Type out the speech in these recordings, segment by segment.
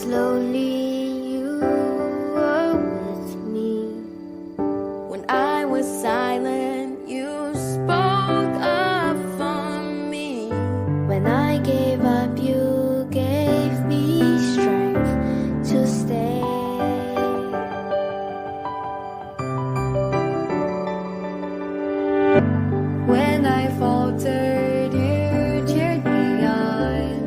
slowly you were with me. When I was silent, you spoke up for me. When I gave up, you gave me strength to stay. When I faltered, you cheered me on.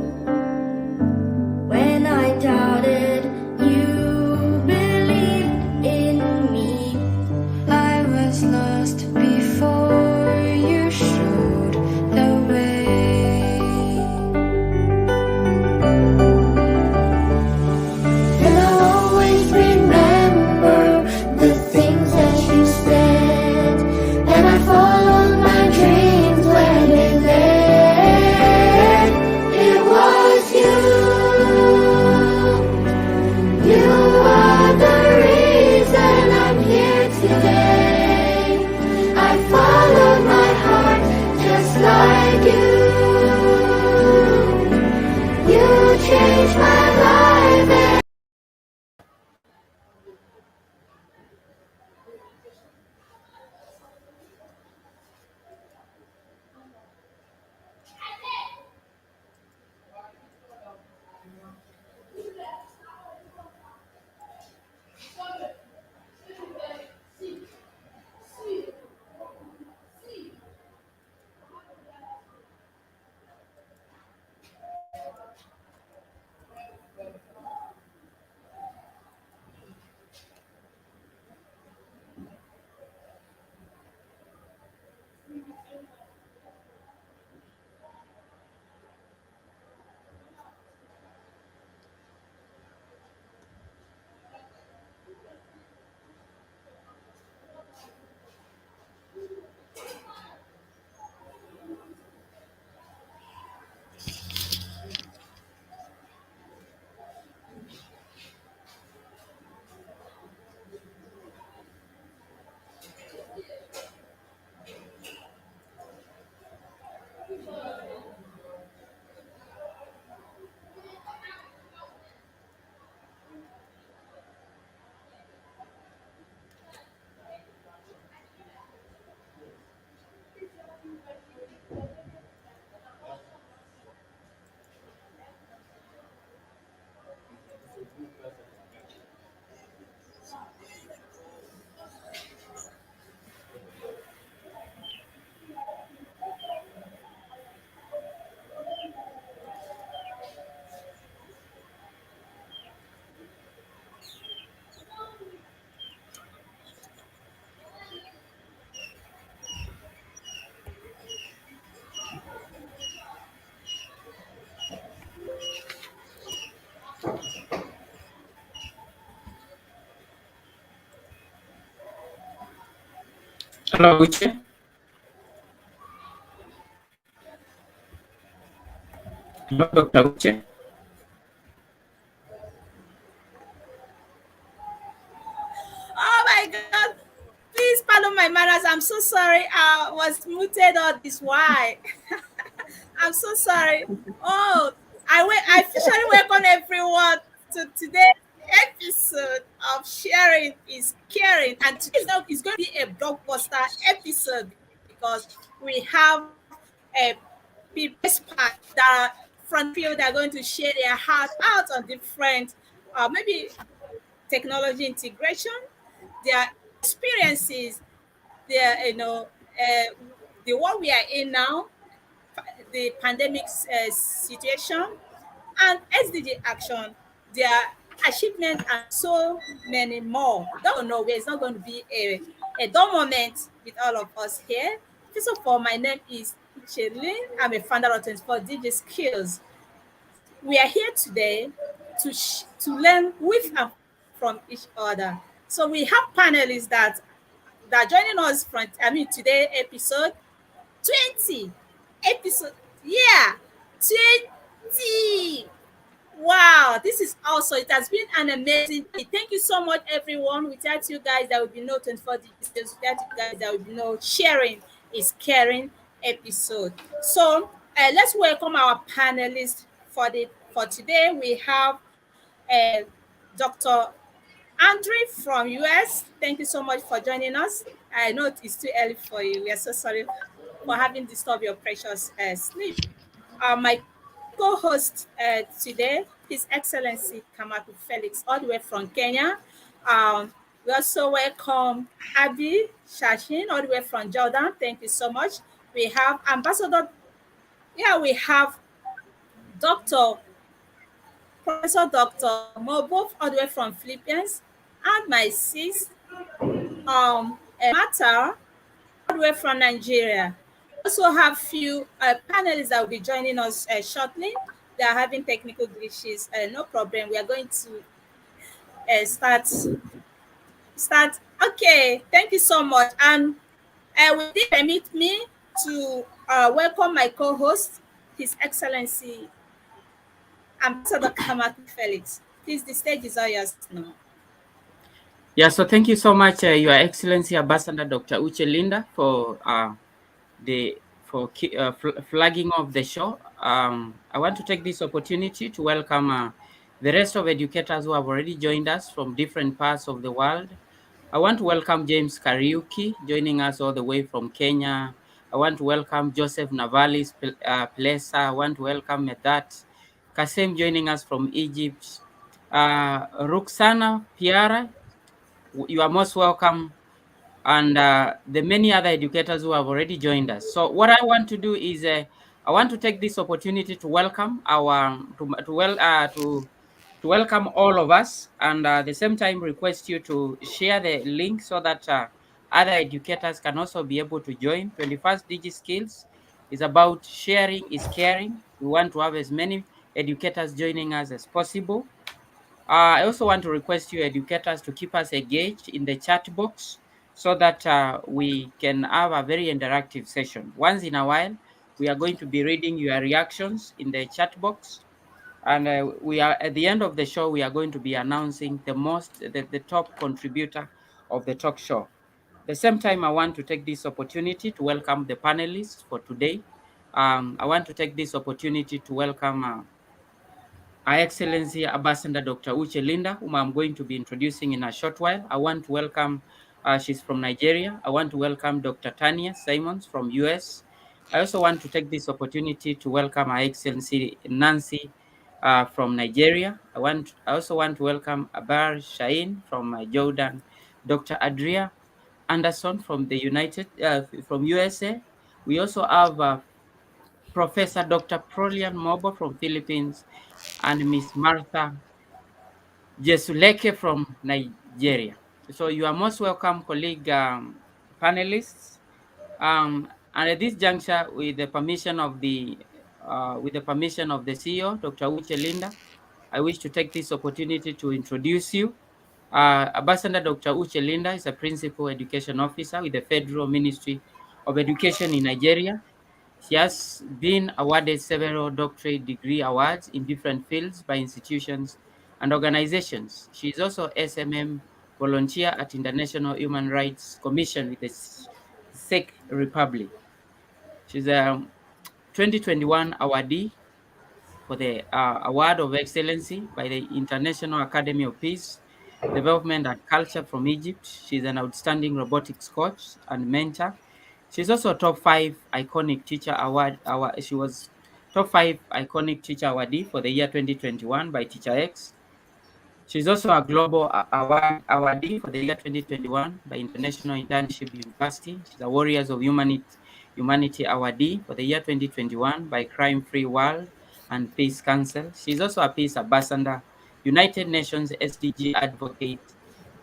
When I doubted, you believed in me. I was lost before you showed the way. And I'll always remember the things that you said, and I followed my dreams where they led. It was you. You are the reason I'm here today. I followed my heart just like you. You changed my life. Hello, Uche. Hello, Dr. Uche. Oh my God. Please pardon my manners. I'm so sorry. I was muted all this while. I'm so sorry. Oh, I officially welcome everyone to today's episode of Sharing is Caring. And today is going to be a blockbuster episode because we have a part that front field that are going to share their heart out on different maybe technology integration, their experiences, their the world we are in now, the pandemic situation, and SDG action, their achievement, and so many more. Don't know where it's not going to be a dull moment with all of us here. First of all, my name is Chelin. I'm a founder of 24 DJ Skills. We are here today to learn with and from each other. So we have panelists that are joining us from today episode 20. Episode, yeah, 20. Wow, this is also, it has been an amazing day. Thank you so much, everyone. Without you guys, there would be no 24 details. Without you guys, there would be no sharing is caring episode. So let's welcome our panelists for today. We have uh, Dr. Andre from US. Thank you so much for joining us. I know it's too early for you. We are so sorry for having disturbed your precious sleep. My co-host today, His Excellency Kamatu Felix, all the way from Kenya. We also welcome Abby Shashin, all the way from Jordan. Thank you so much. We have Ambassador, yeah, we have Dr. Professor Dr. Mo, both all the way from Philippines, and my sis, Mata, all the way from Nigeria. We also have few panelists that will be joining us shortly. They are having technical glitches. No problem. We are going to start. Okay. Thank you so much. And will you permit me to welcome my co-host, His Excellency Ambassador Kamatu Felix. Please, the stage is all yours now. Yeah, so thank you so much, Your Excellency Ambassador Dr. Uche Linda, for flagging of the show. I want to take this opportunity to welcome the rest of educators who have already joined us from different parts of the world. I want to welcome James Kariuki joining us all the way from Kenya. I want to welcome Joseph Navalis Plesa. I want to welcome Medat Kasem joining us from Egypt. Ruxana Piara, you are most welcome, and the many other educators who have already joined us. So what I want to do is I want to take this opportunity to welcome our to welcome all of us, and at the same time request you to share the link so that other educators can also be able to join. 21st Digi Skills is about sharing is caring. We want to have as many educators joining us as possible. I also want to request you educators to keep us engaged in the chat box so that we can have a very interactive session. Once in a while, we are going to be reading your reactions in the chat box. And we are at the end of the show, we are going to be announcing the top contributor of the talk show. At the same time, I want to take this opportunity to welcome the panelists for today. I want to take this opportunity to welcome Her Excellency Ambassador Dr. Uche Linda, whom I'm going to be introducing in a short while. I want to welcome, she's from Nigeria. I want to welcome Dr. Tanya Simons from US. I also want to take this opportunity to welcome Her Excellency Nancy from Nigeria. I also want to welcome Abar Shain from Jordan, Dr. Adria Anderson from the from USA. We also have Professor Dr. Prolian Mobo from Philippines, and Miss Martha Jesuleke from Nigeria. So you are most welcome, colleague panelists. And at this juncture, with the permission of the CEO, Dr. Uche Linda, I wish to take this opportunity to introduce you. Ambassador Dr. Uche Linda is a Principal Education Officer with the Federal Ministry of Education in Nigeria. She has been awarded several doctorate degree awards in different fields by institutions and organizations. She is also SMM volunteer at International Human Rights Commission with the Czech Republic. She's a 2021 awardee for the Award of Excellency by the International Academy of Peace, Development and Culture from Egypt. She's an outstanding robotics coach and mentor. She's also a top 5 iconic teacher award. She was top 5 iconic teacher awardee for the year 2021 by Teacher X. She's also a global awardee for the year 2021 by International Internship University. She's a Warriors of Humanity awardee for the year 2021 by Crime Free World and Peace Council. She's also a Peace Ambassador, United Nations SDG advocate,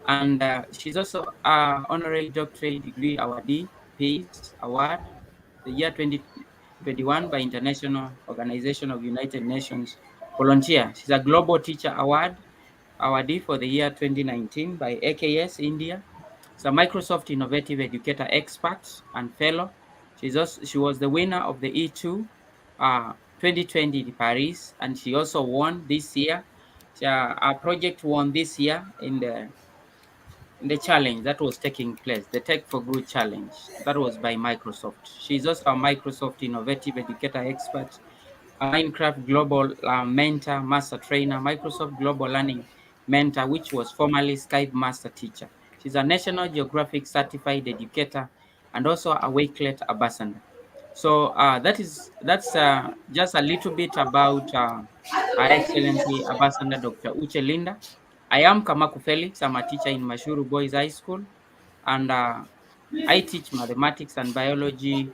and she's also an honorary doctorate degree awardee, Peace Award, the year 2021 by International Organization of United Nations volunteer. She's a Global Teacher awardee for the year 2019 by AKS India. She's a Microsoft Innovative Educator Expert and Fellow. She was the winner of the E2 2020 in Paris, and she also won this year. Our project won this year in the challenge that was taking place, the Tech for Good challenge that was by Microsoft. She's also a Microsoft Innovative Educator Expert a Minecraft Global Mentor, Master Trainer, Microsoft Global Learning Mentor, which was formerly Skype Master Teacher. She's a National Geographic Certified Educator and also a Wakelet Ambassador. So that's just a little bit about Her Excellency Ambassador Dr. Uche Linda. I am Kamaku Felix. I'm a teacher in Mashuru Boys High School, and I teach mathematics and biology.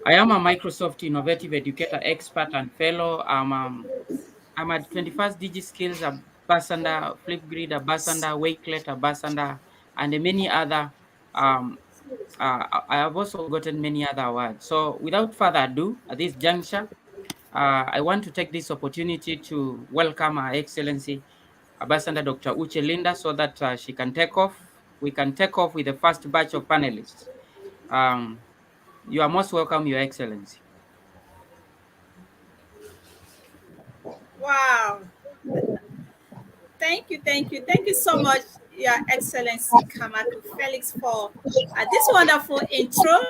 I am a Microsoft Innovative Educator Expert and Fellow. I'm a 21st DigiSkills Ambassador, Flipgrid Ambassador, Wakelet Ambassador, and many other. Um, I have also gotten many other awards. So without further ado, at this juncture, I want to take this opportunity to welcome Her Excellency Ambassador Dr. Uche Linda so that she can take off. We can take off with the first batch of panelists. You are most welcome, Your Excellency. Wow. Thank you so much, Your Excellency Kamaku Felix, for this wonderful intro.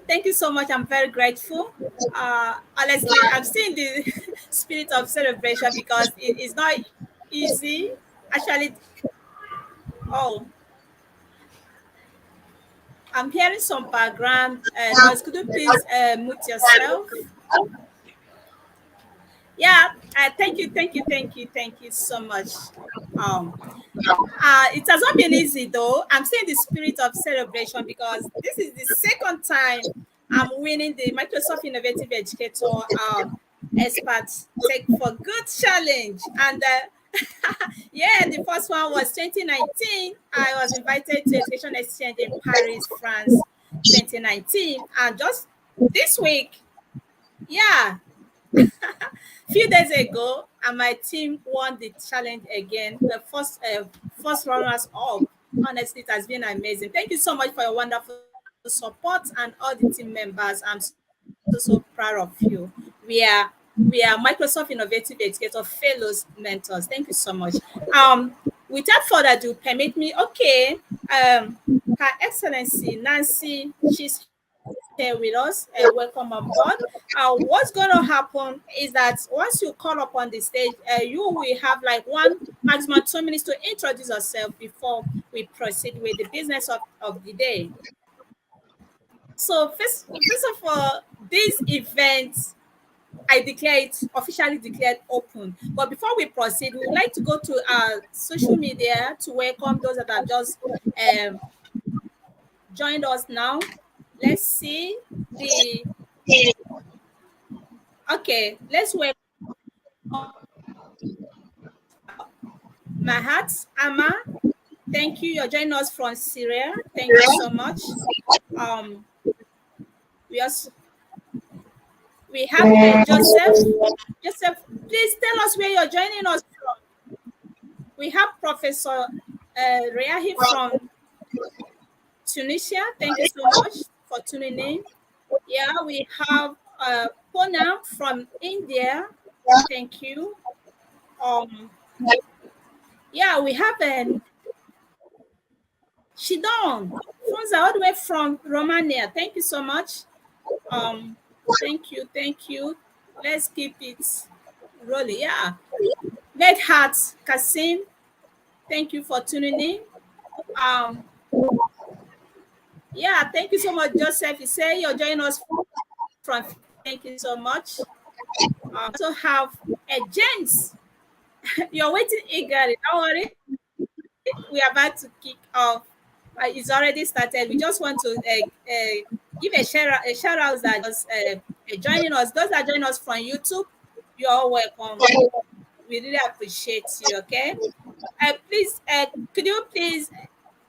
Thank you so much. I'm very grateful. Honestly, I'm still in the spirit of celebration because it is not easy. Actually, oh, I'm hearing some background noise. Could you please mute yourself? Yeah, thank you so much. It has not been easy though. I'm still in the spirit of celebration because this is the second time I'm winning the Microsoft Innovative Educator Expert Take for Good Challenge. And yeah, the first one was 2019. I was invited to Education Exchange in Paris, France, 2019. And just this week, yeah, few days ago, and my team won the challenge again. The first runners up. Honestly, it has been amazing. Thank you so much for your wonderful support and all the team members. I'm so proud of you. We are Microsoft Innovative Educator Fellows Mentors. Thank you so much. Without further ado, permit me. Okay. Her Excellency Nancy, she's here with us. Welcome on board. What's going to happen is that once you call up on the stage, you will have like maximum 2 minutes to introduce yourself before we proceed with the business of the day. So first of all, this event, I declare it officially declared open. But before we proceed, we would like to go to our social media to welcome those that have just joined us now. Let's see okay, let's welcome Mahat Amma. Thank you. You're joining us from Syria. Thank you so much. We have Joseph. Joseph, please tell us where you're joining us from. We have Professor Reahi from Tunisia. Thank you so much for tuning in. Yeah, we have Ponam from India. Thank you. Yeah, we have Shidon Funza all the way from Romania. Thank you so much. Thank you. Let's keep it rolling. Yeah. Red Heart Kasim, thank you for tuning in. Yeah, thank you so much, Joseph. You say you're joining us from. Thank you so much. Also have James. You're waiting eagerly. Don't worry. We are about to kick off. It's already started. We just want to give a shout out that just joining us. Those that join us from YouTube, you're all welcome. We really appreciate you. Okay. Please, could you please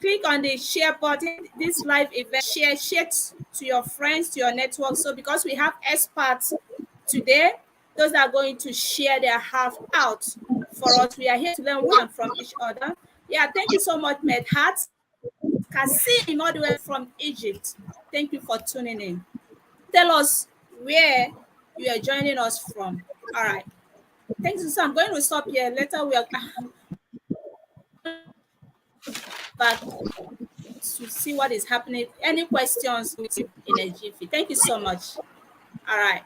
click on the share button? This live event, share to your friends, to your network. So because we have experts today, those are going to share their heart out for us. We are here to learn from each other. Yeah, thank you so much, Medhat Kasim, all the way from Egypt. Thank you for tuning in. Tell us where you are joining us from. All right. Thanks. So I'm going to stop here. Later we are back to see what is happening. Any questions with you in a jiffy? Thank you so much. All right.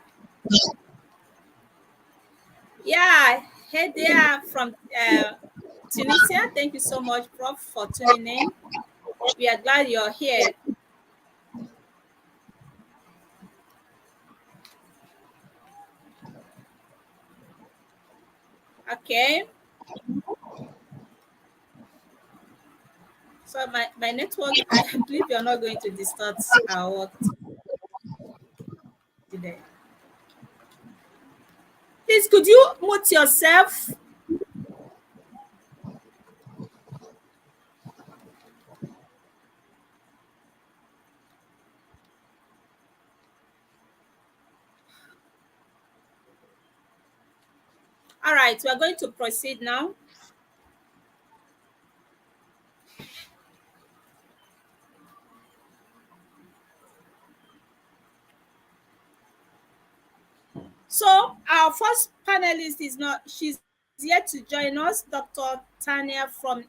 Yeah, hey there from Tunisia. Thank you so much, Prof, for tuning in. We are glad you're here. Okay. So my network, I believe you're not going to distort our work today. Please, could you mute yourself? All right, we are going to proceed now. So our first panelist is not, she's yet to join us, Dr. Tanya from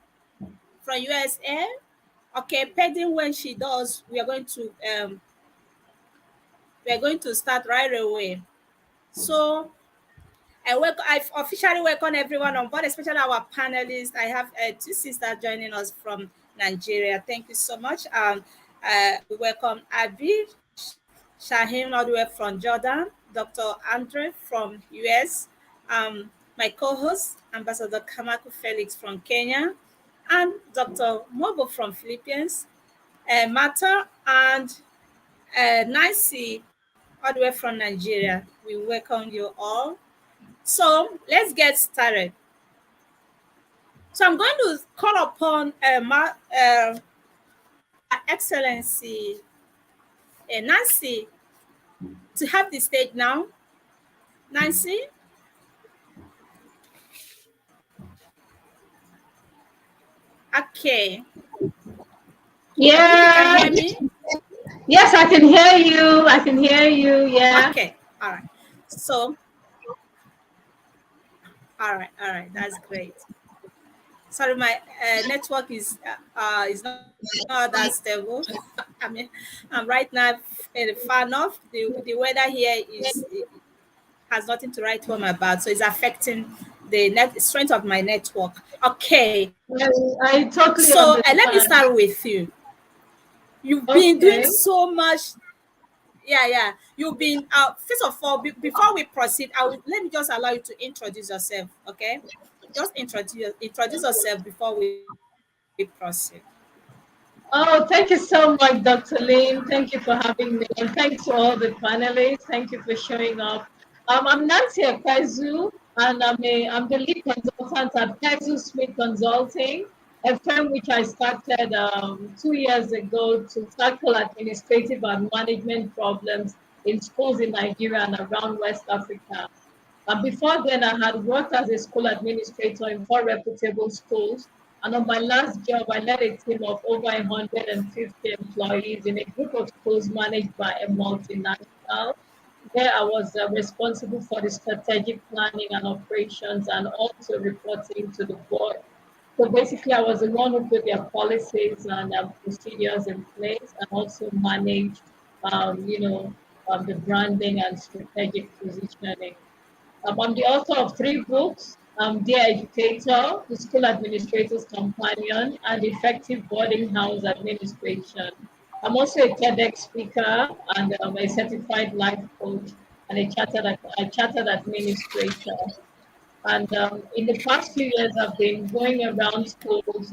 USA. Okay, pending when she does, we are going to start right away. So I've officially welcomed everyone on board, especially our panelists. I have two sisters joining us from Nigeria. Thank you so much. We welcome Abi Shaheen all the way from Jordan, Dr. Andre from US, my co-host, Ambassador Kamaku Felix from Kenya, and Dr. Mobo from Philippines, Mata and Nancy all the way from Nigeria. We welcome you all. So let's get started. So I'm going to call upon Excellency Nancy to have the stage now. Nancy? Okay. Yeah. I believe you can hear me. Yes, I can hear you. I can hear you. Yeah. Okay. All right. So, all right. All right. That's great. Sorry, my network is not that stable. I mean, I'm right now far north. The weather here has nothing to write home about, so it's affecting the net strength of my network. Okay, I totally so let me understand. start with you. You've been doing so much. Yeah. You've been first of all, before we proceed, let me just allow you to introduce yourself. Okay, just introduce yourself before we proceed. Oh, thank you so much, Dr. Lynn. Thank you for having me. And thanks to all the panelists. Thank you for showing up. I'm Nancy Akwezu, and I'm the lead consultant at Kaizu Smith Consulting, a firm which I started 2 years ago to tackle administrative and management problems in schools in Nigeria and around West Africa. Before then, I had worked as a school administrator in four reputable schools. And on my last job, I led a team of over 150 employees in a group of schools managed by a multinational. There, I was responsible for the strategic planning and operations and also reporting to the board. So basically, I was the one who put their policies and procedures in place and also managed, the branding and strategic positioning. I'm the author of three books, Dear Educator, The School Administrator's Companion, and Effective Boarding House Administration. I'm also a TEDx speaker and a certified life coach and a chartered administrator. And in the past few years, I've been going around schools,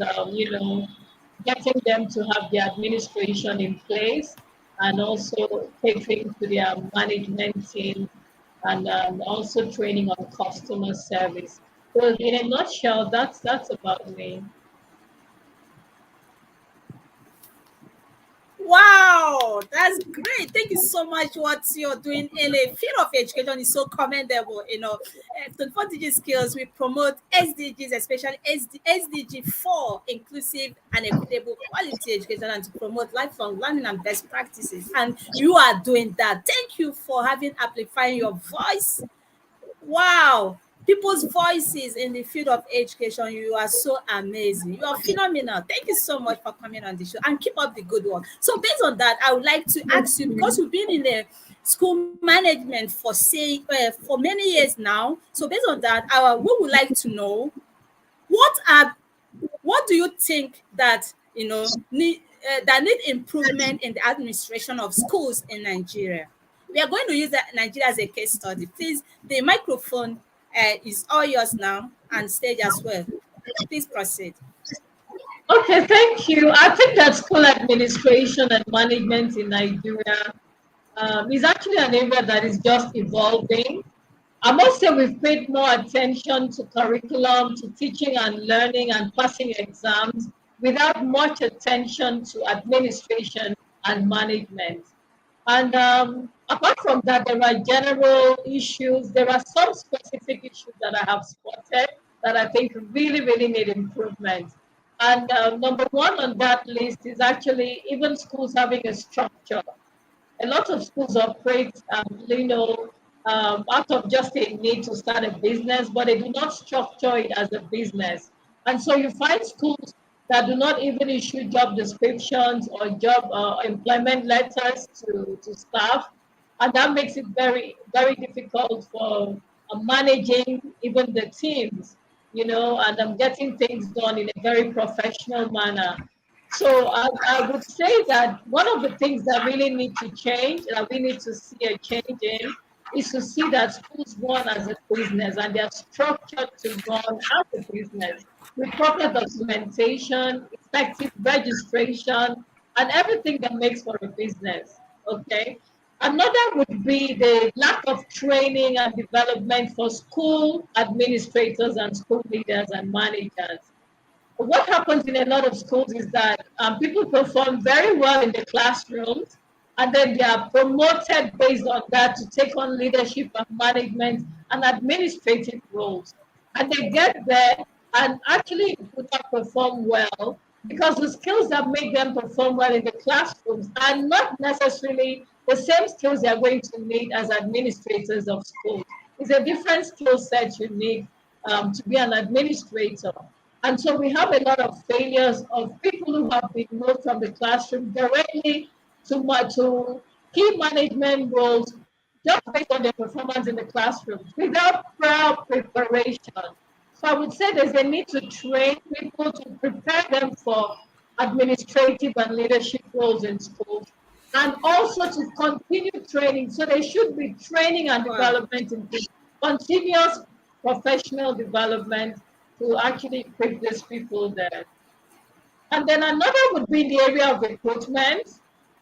getting them to have their administration in place and also catering to their management team and also training on customer service. So in a nutshell, that's about me. Wow, that's great. Thank you so much. What you're doing in the field of education is so commendable. 24 digit skills, we promote SDGs, especially SDG 4, inclusive and equitable quality education, and to promote lifelong learning and best practices. And you are doing that. Thank you for amplifying your voice. Wow, people's voices in the field of education, you are so amazing. You are phenomenal. Thank you so much for coming on the show and keep up the good work. So based on that, I would like to ask you, because you've been in school management for many years now. So based on that, we would like to know what do you think that need improvement in the administration of schools in Nigeria? We are going to use Nigeria as a case study. Please, the microphone is all yours now, and stage as well. Please proceed. Okay, thank you. I think that school administration and management in Nigeria is actually an area that is just evolving. I must say we've paid more attention to curriculum, to teaching and learning and passing exams without much attention to administration and management. And apart from that, there are general issues. There are some specific issues that I have spotted that I think really, really need improvement. And number one on that list is actually even schools having a structure. A lot of schools operate, out of just a need to start a business, but they do not structure it as a business. And so you find schools that do not even issue job descriptions or job employment letters to staff. And that makes it very, very difficult for managing even the teams, and getting things done in a very professional manner. So I would say that one of the things that really need to change, that we need to see a change in, is to see that schools run as a business and they're structured to run as a business with proper documentation, effective registration, and everything that makes for a business. Okay. Another would be the lack of training and development for school administrators and school leaders and managers. What happens in a lot of schools is that people perform very well in the classrooms, and then they are promoted based on that to take on leadership and management and administrative roles. And they get there and actually do not perform well because the skills that make them perform well in the classrooms are not necessarily the same skills they are going to need as administrators of schools. It's a different skill set you need to be an administrator. And so we have a lot of failures of people who have been moved from the classroom directly to key management roles just based on their performance in the classroom without prior preparation. So I would say there's a need to train people to prepare them for administrative and leadership roles in schools, and also to continue training. So there should be training and development in continuous professional development to actually equip these people there. And then another would be in the area of recruitment.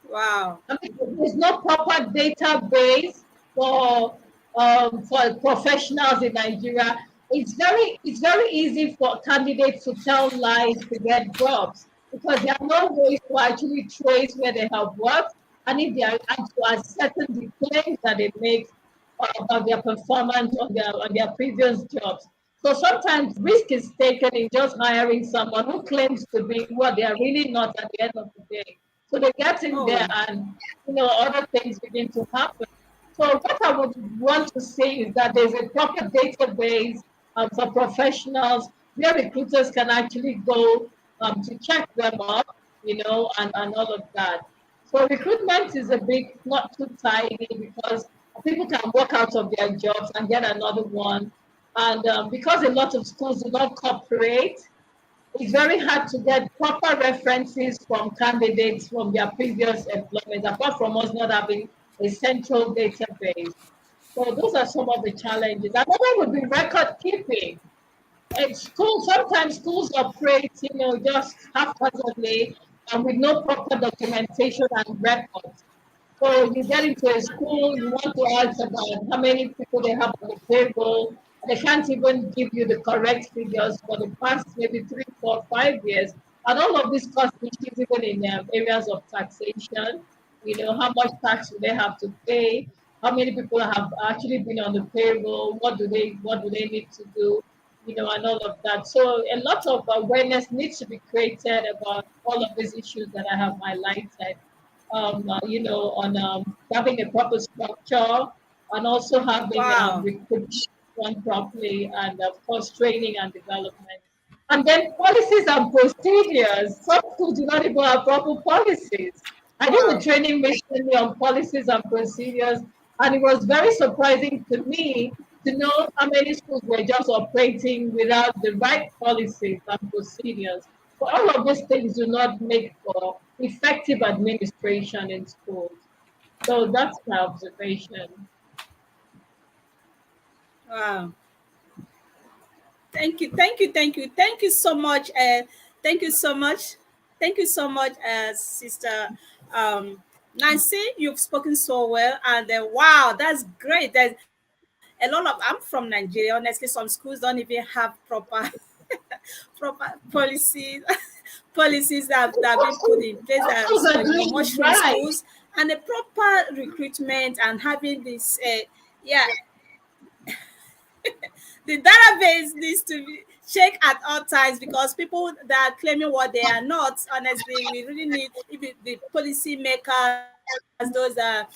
Wow. I mean, there's no proper database for professionals in Nigeria. It's very easy for candidates to tell lies to get jobs because there are no ways to actually trace where they have worked and if they are and to ascertain the claims that they make about their performance on their previous jobs. So sometimes risk is taken in just hiring someone who claims to be what they are really not at the end of the day. So they get in there and other things begin to happen. So what I would want to say is that there's a proper database for professionals where recruiters can actually go to check them up, and all of that. So recruitment is a big, not too tidy because people can walk out of their jobs and get another one. And because a lot of schools do not cooperate, it's very hard to get proper references from candidates from their previous employment, apart from us not having a central database. So those are some of the challenges. Another would be record keeping. At school, sometimes schools operate, just haphazardly and with no proper documentation and records. So you get into a school, you want to ask about how many people they have on the payroll. They can't even give you the correct figures for the past maybe 3, 4, 5 years. And all of this cost issues even in areas of taxation. How much tax do they have to pay? How many people have actually been on the payroll? What do they need to do? And all of that. So a lot of awareness needs to be created about all of these issues that I have highlighted. On having a proper structure and also having recruitment done properly, and of course training and development. And then policies and procedures. Some schools do not even have proper policies. I did a Wow. training recently on policies and procedures, and it was very surprising to me to know how many schools were just operating without the right policies and procedures. But all of these things do not make for effective administration in schools. So that's my observation. Wow. Thank you so much. Thank you so much. Thank you so much, Sister Nancy. You've spoken so well, and wow, that's great. There's a lot of. I'm from Nigeria. Honestly, some schools don't even have proper proper policies policies that have been put in place. That Schools are doing it mushroom right. schools and a proper recruitment and having this. Yeah, the database needs to be checked at all times because people that are claiming what they are not, honestly, we really need if the policy makers, those are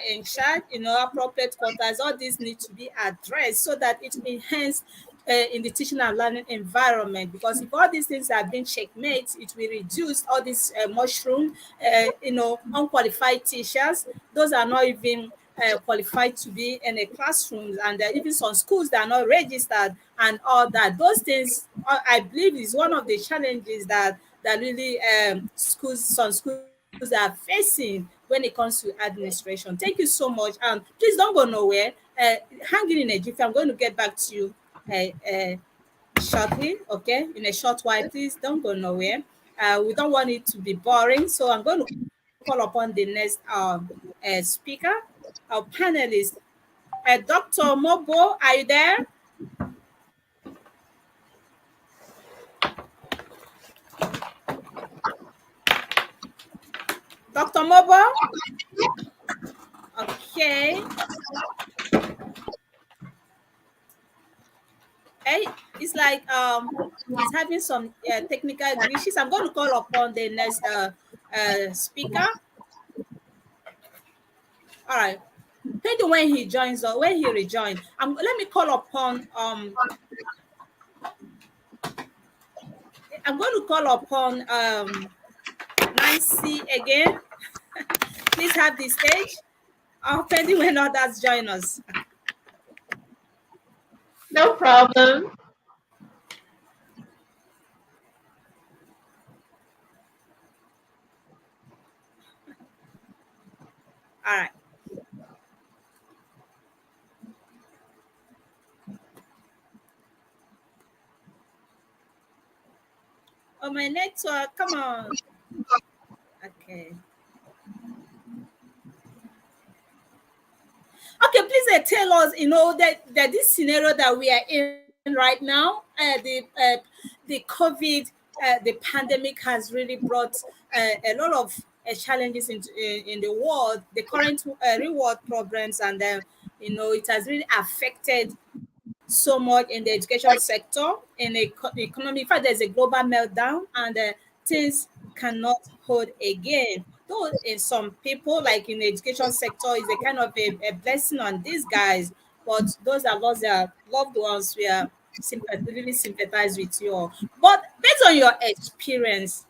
in charge, appropriate quarters, all these need to be addressed so that it enhance in the teaching and learning environment. Because if all these things are being checkmate, it will reduce all these mushroom, unqualified teachers. Those are not even qualified to be in a classroom, and even some schools that are not registered and all that. Those things, I believe, is one of the challenges that really some schools are facing when it comes to administration. Thank you so much, and please don't go nowhere. Hang in a jiffy. I'm going to get back to you shortly, okay? In a short while, please don't go nowhere. We don't want it to be boring, so I'm going to call upon the next speaker, our panelist, Dr. Mobo. Are you there? Dr. Mobo? Okay. Hey, it's like it's having some technical glitches. I'm going to call upon the next speaker. All right. Maybe when he joins or when he rejoins, let me call upon I'm going to call upon Nancy again. Please have the stage. Pending when others join us. No problem. All right. Oh, my network, come on. Okay. Okay, please tell us, that this scenario that we are in right now, the COVID, the pandemic has really brought a lot of challenges in the world, the current reward programs, and it has really affected so much in the education sector, in the economy. In fact, there's a global meltdown, and things cannot hold again. Though in some people, like in the education sector, is a kind of a blessing on these guys. But those of us that are loved ones, we are really sympathize with you all. But based on your experience,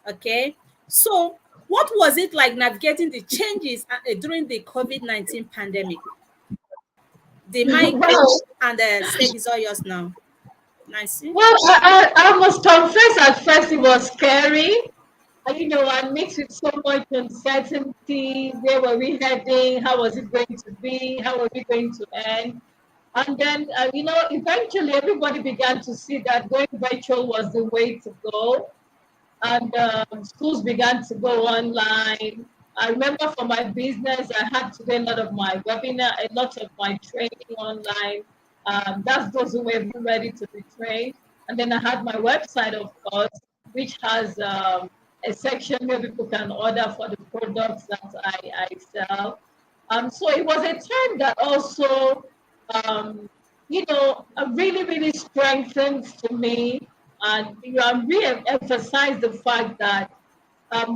okay, so what was it like navigating the changes during the COVID-19 pandemic? The mic Well, and the stage is all yours now. Nancy? I must confess at first it was scary. I mixed with so much uncertainty. Where were we heading? How was it going to be? How were we going to end? And then, eventually everybody began to see that going virtual was the way to go. And schools began to go online. I remember for my business, I had to do a lot of my webinar, a lot of my training online. That's those who were ready to be trained. And then I had my website, of course, which has a section where people can order for the products that I sell. So it was a time that also, really, really strengthened to me and re-emphasize the fact that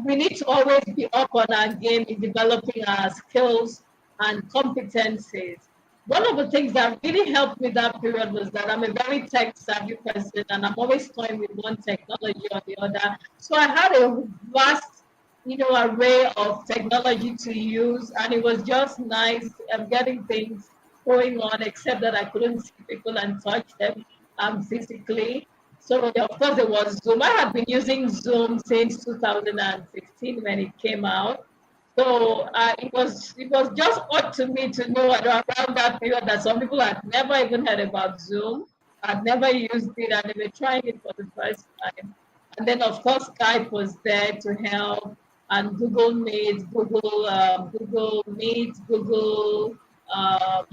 we need to always be up on our game in developing our skills and competencies. One of the things that really helped me that period was that I'm a very tech savvy person and I'm always toying with one technology or the other. So I had a vast array of technology to use, and it was just nice getting things going on, except that I couldn't see people and touch them physically. So of course there was Zoom. I had been using Zoom since 2015 when it came out. So it was just odd to me to know around that period that some people had never even heard about Zoom, had never used it, and they were trying it for the first time. And then of course Skype was there to help, and Google Meet, Google Meet, Google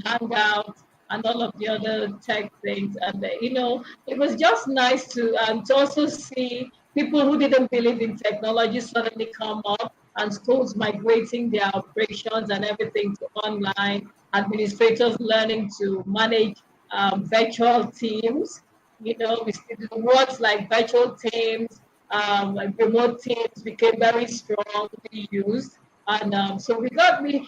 Hangout, and all of the other tech things. And it was just nice to also see people who didn't believe in technology suddenly come up, and schools migrating their operations and everything to online, administrators learning to manage virtual teams. We see the words like virtual teams, like remote teams became very strongly used. And so we actually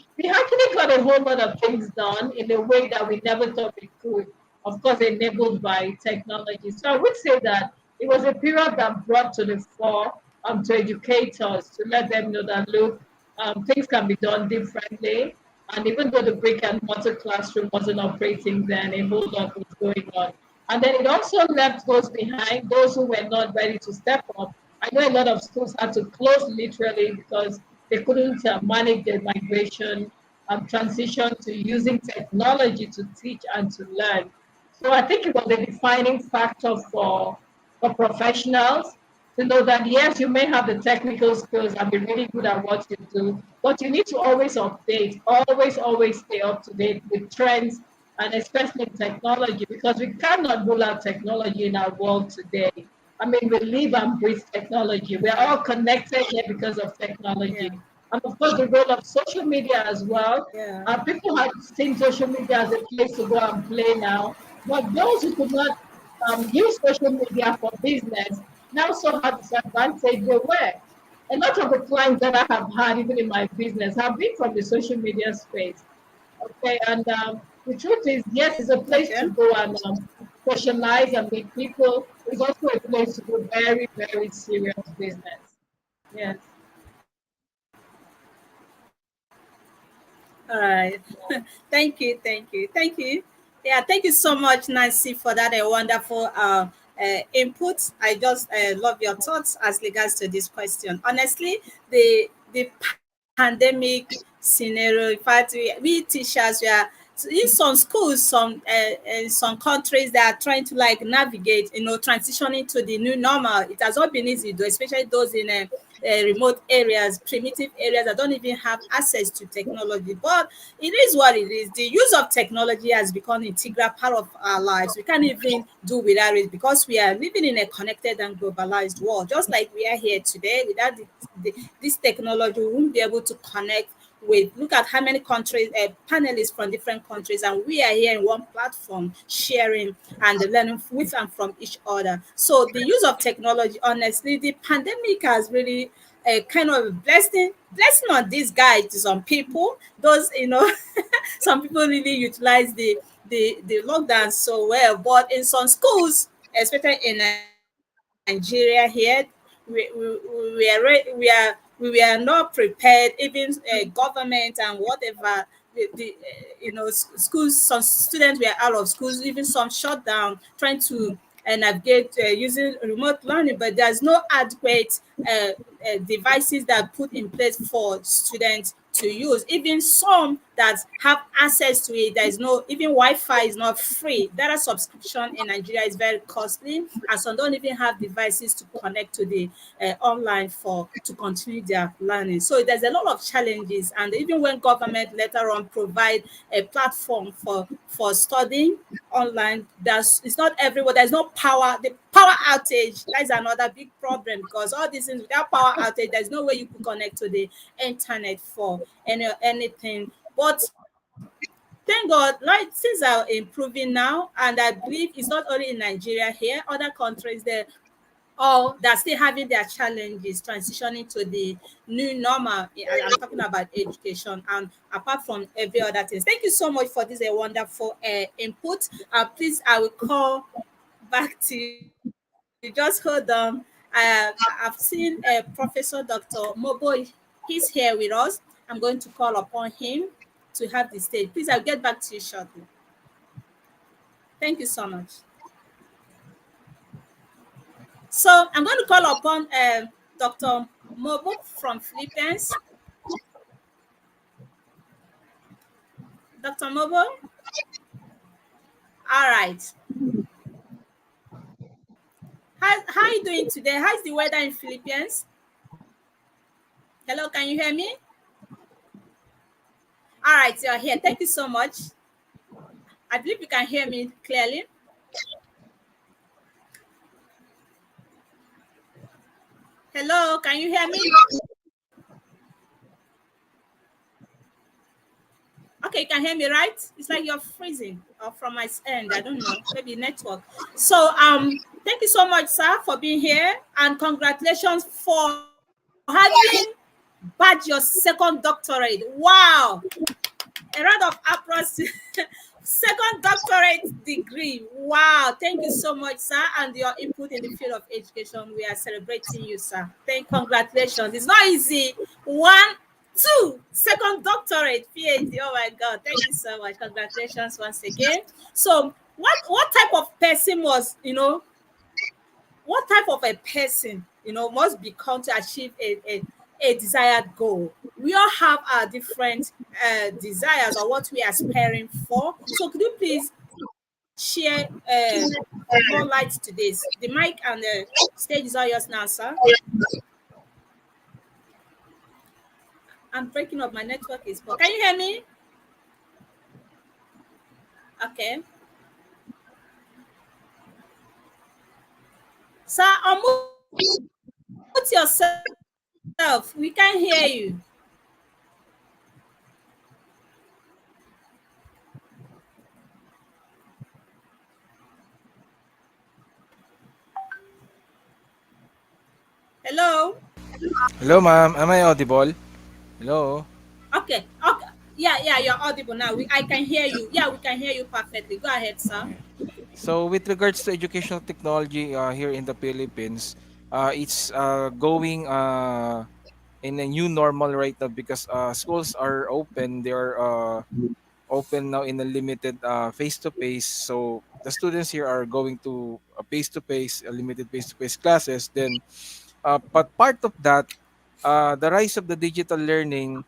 got a whole lot of things done in a way that we never thought we could, of course, enabled by technology. So I would say that it was a period that brought to the fore to educators to let them know that, look, things can be done differently. And even though the brick and mortar classroom wasn't operating then, a whole lot was going on. And then it also left those behind, those who were not ready to step up. I know a lot of schools had to close literally because they couldn't manage their migration transition to using technology to teach and to learn. So I think it was a defining factor for professionals to know that yes, you may have the technical skills and be really good at what you do, but you need to always update, always stay up to date with trends, and especially technology, because we cannot rule out technology in our world today. I mean, we live and breathe technology. We're all connected here because of technology. Yeah. And of course, the role of social media as well. Yeah. People have seen social media as a place to go and play now, but those who could not use social media for business now saw how disadvantaged they were. A lot of the clients that I have had, even in my business, have been from the social media space. Okay, and the truth is, yes, it's a place Okay. to go and socialize and meet people. It's also a place to do very, very serious business. Yes. All right. Thank you. Yeah, thank you so much, Nancy, for that wonderful input. I just love your thoughts as regards to this question. Honestly, the pandemic scenario, in fact, we teachers, we are in some schools, in some countries, they are trying to like navigate, transitioning to the new normal. It has not been easy, though, especially those in remote areas, primitive areas that don't even have access to technology. But it is what it is. The use of technology has become an integral part of our lives. We can't even do without it because we are living in a connected and globalized world. Just like we are here today, without this technology, we won't be able to connect with, look at how many countries, panelists from different countries, and we are here in one platform sharing and learning with and from each other. So the use of technology, honestly, the pandemic has really a kind of a blessing on this guy to some people. Those, some people really utilize the lockdown so well, but in some schools, especially in Nigeria here, we are not prepared. Even government and whatever, schools. Some students were out of schools. Even some shut down, trying to navigate using remote learning. But there's no adequate devices that put in place for students to use. Even some that have access to it, there is no, even Wi-Fi is not free. Data subscription in Nigeria is very costly, and some don't even have devices to connect to the online for to continue their learning. So there's a lot of challenges, and even when government later on provide a platform for studying online, it's not everywhere. There's no power. The power outage, that is another big problem, because all these things, without power outage, there's no way you could connect to the internet for anything. But thank God, like things are improving now, and I believe it's not only in Nigeria here, other countries there, or they're still having their challenges transitioning to the new normal. I'm talking about education, and apart from every other thing. Thank you so much for this a wonderful input. Please, I will call back to you. Just hold on. I've seen Professor Dr. Mobo. He's here with us. I'm going to call upon him to have the stage. Please, I'll get back to you shortly. Thank you so much. So I'm going to call upon Dr. Mobo from Philippines. Dr. Mobo? All right. How are you doing today? How's the weather in Philippines? Hello, can you hear me? All right, you're here. Thank you so much. I believe you can hear me clearly. Hello, can you hear me? Okay, you can hear me, right? It's like you're freezing from my end. I don't know, maybe network. So, thank you so much, sir, for being here, and congratulations for having badged your second doctorate. Wow! A round of applause. Second doctorate degree. Wow. Thank you so much, sir, and your input in the field of education. We are celebrating you, sir. Congratulations. It's not easy. One, two, second doctorate, PhD. Oh my God. Thank you so much. Congratulations once again. So what type of person was, what type of a person, must become to achieve a desired goal? We all have our different desires or what we are aspiring for. So could you please share more light to this? The mic and the stage is all yours now, sir. I'm breaking up. My network is poor. Can you hear me? Okay. Sir, unmute yourself. We can't hear you. Hello? Hello, ma'am. Am I audible? Hello. Okay. Okay. Yeah, you're audible now. I can hear you. Yeah, we can hear you perfectly. Go ahead, sir. Okay. So, with regards to educational technology here in the Philippines, it's going in a new normal right now because schools are open. They are open now in a limited face-to-face. So, the students here are going to a face-to-face, a limited face-to-face classes. Then, but part of that, the rise of the digital learning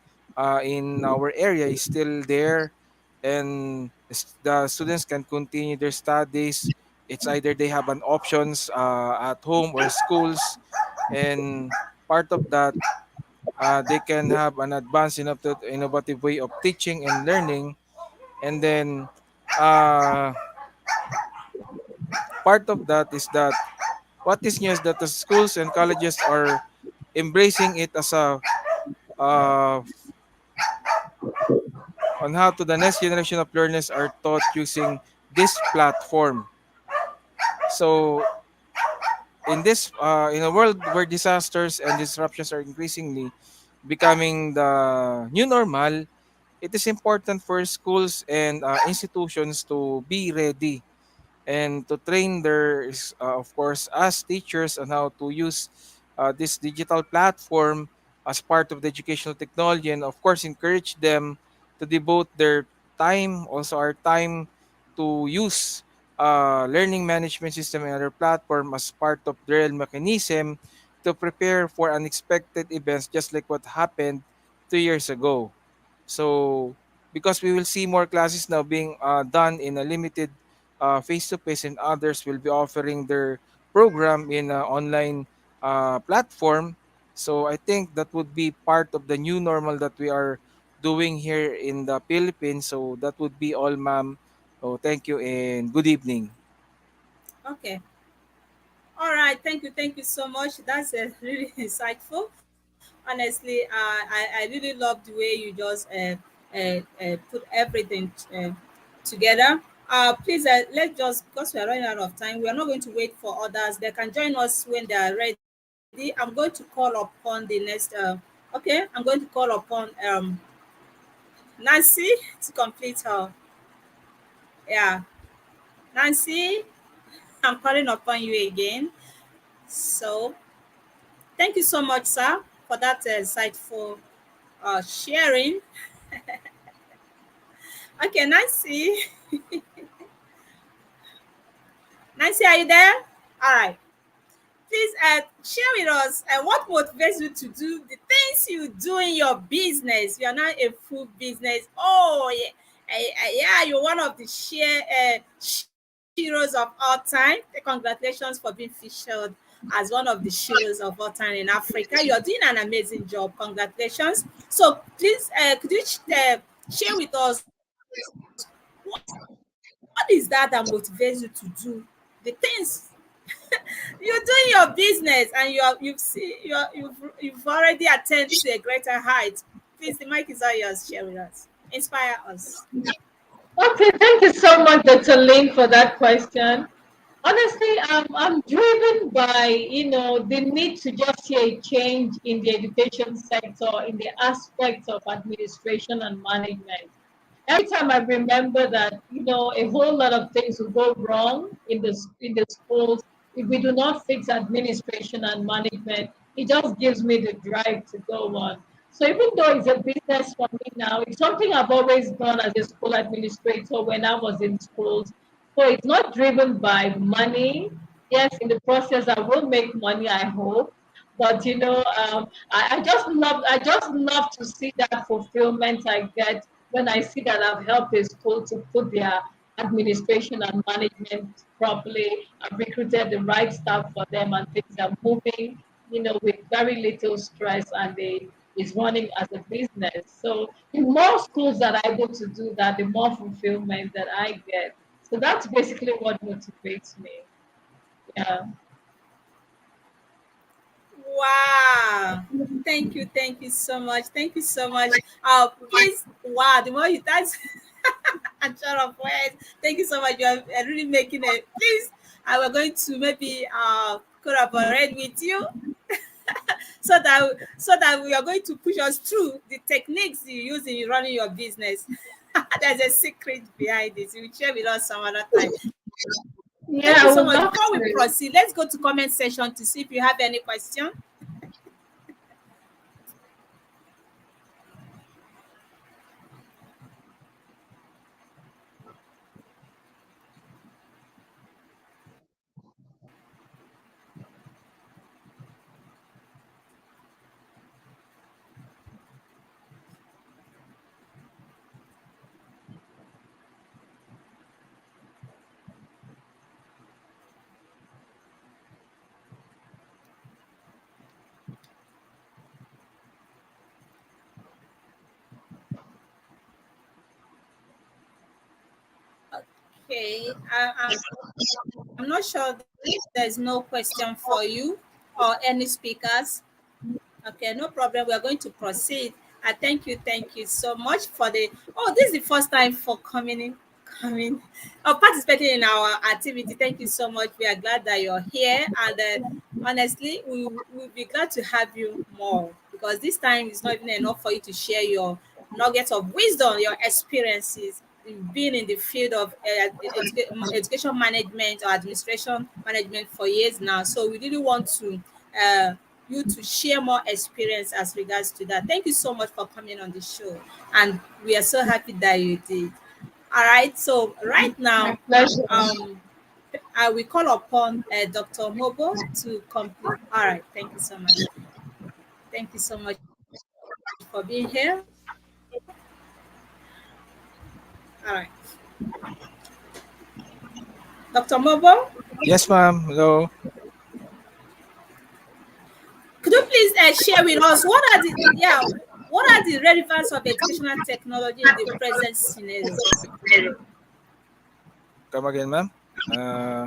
in our area is still there, and the students can continue their studies. It's either they have an options at home or schools, and part of that, they can have an advanced innovative way of teaching and learning. And then uh, part of that is that what is new is that the schools and colleges are embracing it as a uh, on how to the next generation of learners are taught using this platform. So in a world where disasters and disruptions are increasingly becoming the new normal, it is important for schools and institutions to be ready and to train their of course as teachers on how to use this digital platform as part of the educational technology, and of course encourage them to devote their time, also our time, to use learning management system and other platform as part of their mechanism to prepare for unexpected events just like what happened 2 years ago. So because we will see more classes now being done in a limited face to face, and others will be offering their program in an online platform. So I think that would be part of the new normal that we are doing here in the Philippines. So that would be all, ma'am. So thank you and good evening. Okay. All right. Thank you so much. That's really insightful. Honestly, I really love the way you just put everything together. Please, let's just, because we are running out of time, we are not going to wait for others. They can join us when they are ready. I'm going to call upon the next. Okay, I'm going to call upon Nancy to complete her. Yeah, Nancy, I'm calling upon you again. So Thank you so much, sir, for that insightful sharing. Okay, Nancy. Nancy, are you there? All right. Please share with us what motivates you to do the things you do in your business. You are now a food business. Oh, yeah. Yeah, you're one of the heroes of all time. Congratulations for being featured as one of the heroes of all time in Africa. You're doing an amazing job. Congratulations. So please, could you share with us what is that that motivates you to do the things you're doing your business and you've already attained to a greater height. Please, the mic is all yours. Share with us. Inspire us. Okay, thank you so much, Dr. Lin, for that question. Honestly, I'm driven by, the need to just see a change in the education sector, in the aspects of administration and management. Every time I remember that, a whole lot of things will go wrong in the schools if we do not fix administration and management. It just gives me the drive to go on. So even though it's a business for me now, it's something I've always done as a school administrator when I was in schools. So it's not driven by money. Yes, in the process I will make money, I hope. But I just love to see that fulfillment I get when I see that I've helped a school to put their administration and management properly. I've recruited the right staff for them, and things are moving, with very little stress, and they is running as a business. So the more schools that are able to do that, the more fulfillment that I get. So that's basically what motivates me. Yeah. Wow. Thank you so much. Thank you so much. Please, wow, the more you that's a short of words. Thank you so much. You are really making it. Please, I we're going to maybe collaborate with you so that we are going to push us through the techniques you use in running your business. There's a secret behind this. You will share with us some other time. Thank you Yeah, I so would much. love Before we to. proceed, let's go to comment section to see if you have any question. Okay, I'm not sure there's no question for you or any speakers. Okay, no problem. We are going to proceed. Thank you so much for the. Oh, this is the first time for coming, or participating in our activity. Thank you so much. We are glad that you're here, and honestly, we'll be glad to have you more because this time is not even enough for you to share your nuggets of wisdom, your experiences. You've been in the field of education management or administration management for years now, so we really want to. Uh, you to share more experience as regards to that. Thank you so much for coming on the show, and we are so happy that you did. All right, so right My now, pleasure. um, I will call upon Dr. Mobo to complete. All right, thank you so much. Thank you so much for being here. All right, Dr. Mobo, Yes, ma'am. Hello. could you please share with us what are the relevance of educational technology in the present scenario? Come again, ma'am. Uh,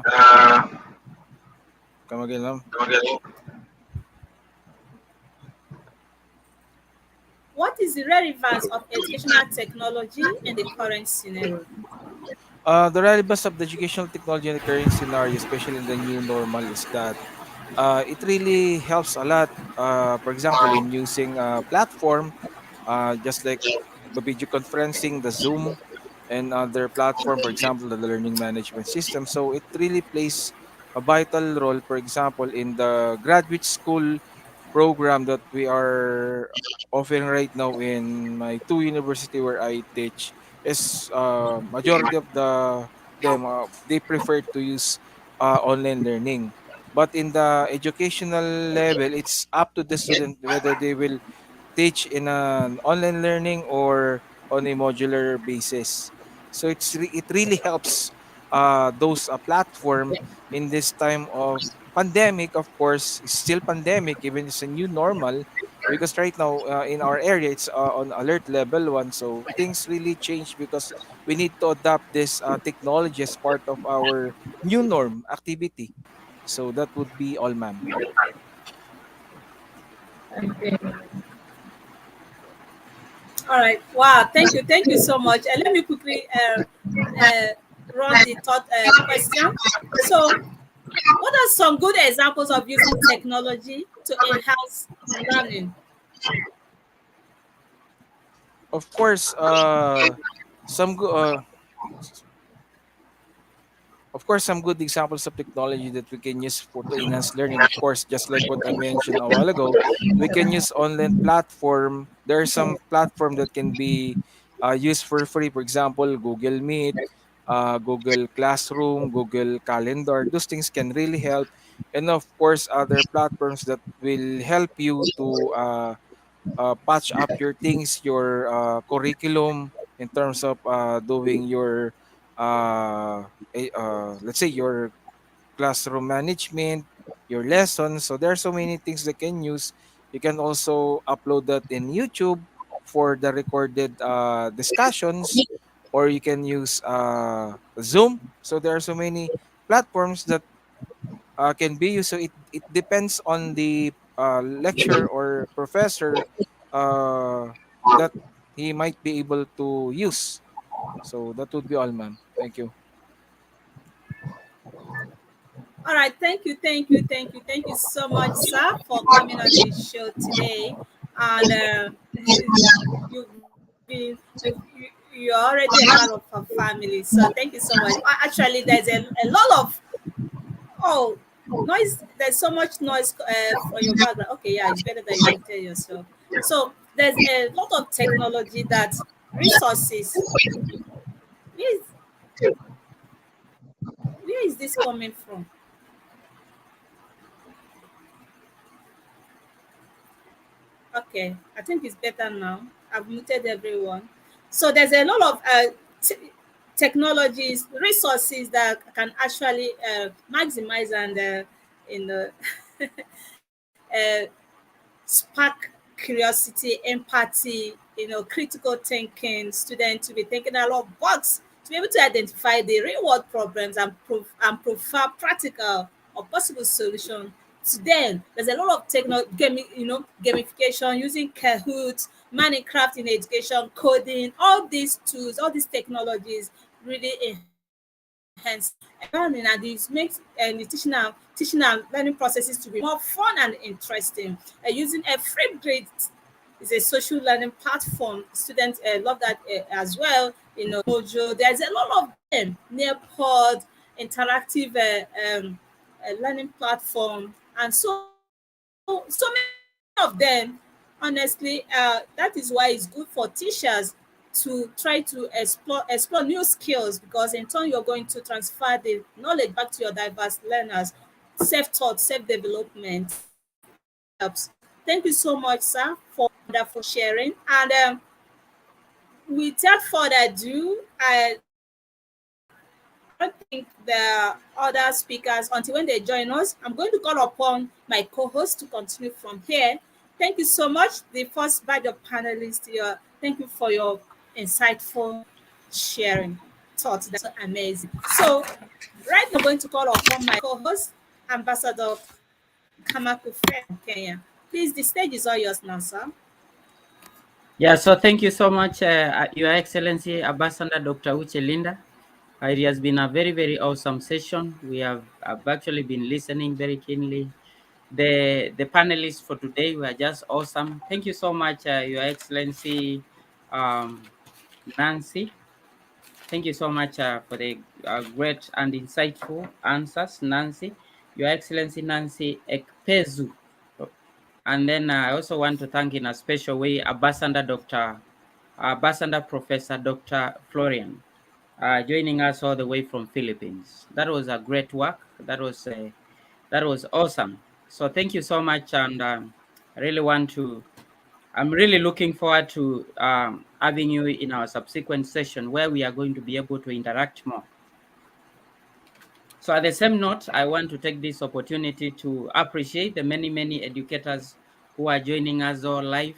Come again, ma'am. What is the relevance of educational technology in the current scenario? The relevance of the educational technology in the current scenario, especially in the new normal, is that it really helps a lot. For example, in using a platform, just like the video conferencing, the Zoom, and other platform, for example, the learning management system. So it really plays a vital role, for example, in the graduate school program that we are offering right now in my two university where I teach is majority of them they prefer to use online learning. But in the educational level, it's up to the student whether they will teach in an online learning or on a modular basis. So it really helps those platform in this time of pandemic. Of course, it's still pandemic, even it's a new normal, because right now in our area it's on alert level 1, so things really change because we need to adopt this technology as part of our new norm activity. So that would be all, ma'am. Okay. All right. Wow. Thank you so much. Let me quickly run the third question. So, what are some good examples of using technology to enhance learning? Of course, some go- of course, some good examples of technology that we can use for to enhance learning. Of course, just like what I mentioned a while ago, we can use online platform. There are some platform that can be used for free. For example, Google Meet, Google Classroom, Google Calendar. Those things can really help, and of course, other platforms that will help you to patch up your things, your curriculum in terms of doing your let's say your classroom management, your lessons. So there are so many things they can use. You can also upload that in YouTube for the recorded discussions, or you can use Zoom. So there are so many platforms that can be used. So it depends on the lecturer or professor that he might be able to use. So that would be all, ma'am. Thank you. All right. Thank you so much, sir, for coming on the show today. And you're already a part of our family. So thank you so much. Actually, there's a lot of oh noise. There's so much noise from your background. Okay, yeah, it's better that you don't tell yourself. So there's a lot of technology that resources. Where is, where is this coming from? Okay, I think it's better now. I've muted everyone. So there's a lot of technologies, resources that can actually maximize and you know uh, spark curiosity, empathy, critical thinking, students to be thinking a lot of box to be able to identify the real world problems and provide practical or possible solution to them. There's a lot of gamification using Kahoot, Minecraft in education, coding, all these tools, all these technologies really enhance learning, and this makes the teaching and learning processes to be more fun and interesting. Using a free Brit is a social learning platform. Students love that as well. Mojo. There's a lot of them. Nearpod, interactive learning platform, and so many of them. Honestly, that is why it's good for teachers to try to explore new skills, because in turn you're going to transfer the knowledge back to your diverse learners. Self-taught, self-development helps. Thank you so much, sir, for wonderful sharing. And without further ado, I don't think the other speakers, until when they join us, I'm going to call upon my co-host to continue from here. Thank you so much. The first batch of panelists here, thank you for your insightful sharing thoughts. That's so amazing. So, right now, I'm going to call upon my co-host, Ambassador Kamaku from Kenya. Please, the stage is all yours now, sir. Yeah, so thank you so much, Your Excellency Ambassador Dr. Uche Linda. It has been a very, very awesome session. I've actually been listening very keenly. The panelists for today were just awesome. Thank you so much, Your Excellency um, Nancy. Thank you so much for the great and insightful answers, Nancy. Your Excellency Nancy Ekpezu. And then I also want to thank in a special way Ambassador Professor Dr. Florian, joining us all the way from Philippines. That was a great work. That was awesome. So thank you so much, and I really want to. I'm really looking forward to having you in our subsequent session where we are going to be able to interact more. So at the same note, I want to take this opportunity to appreciate the many educators who are joining us all live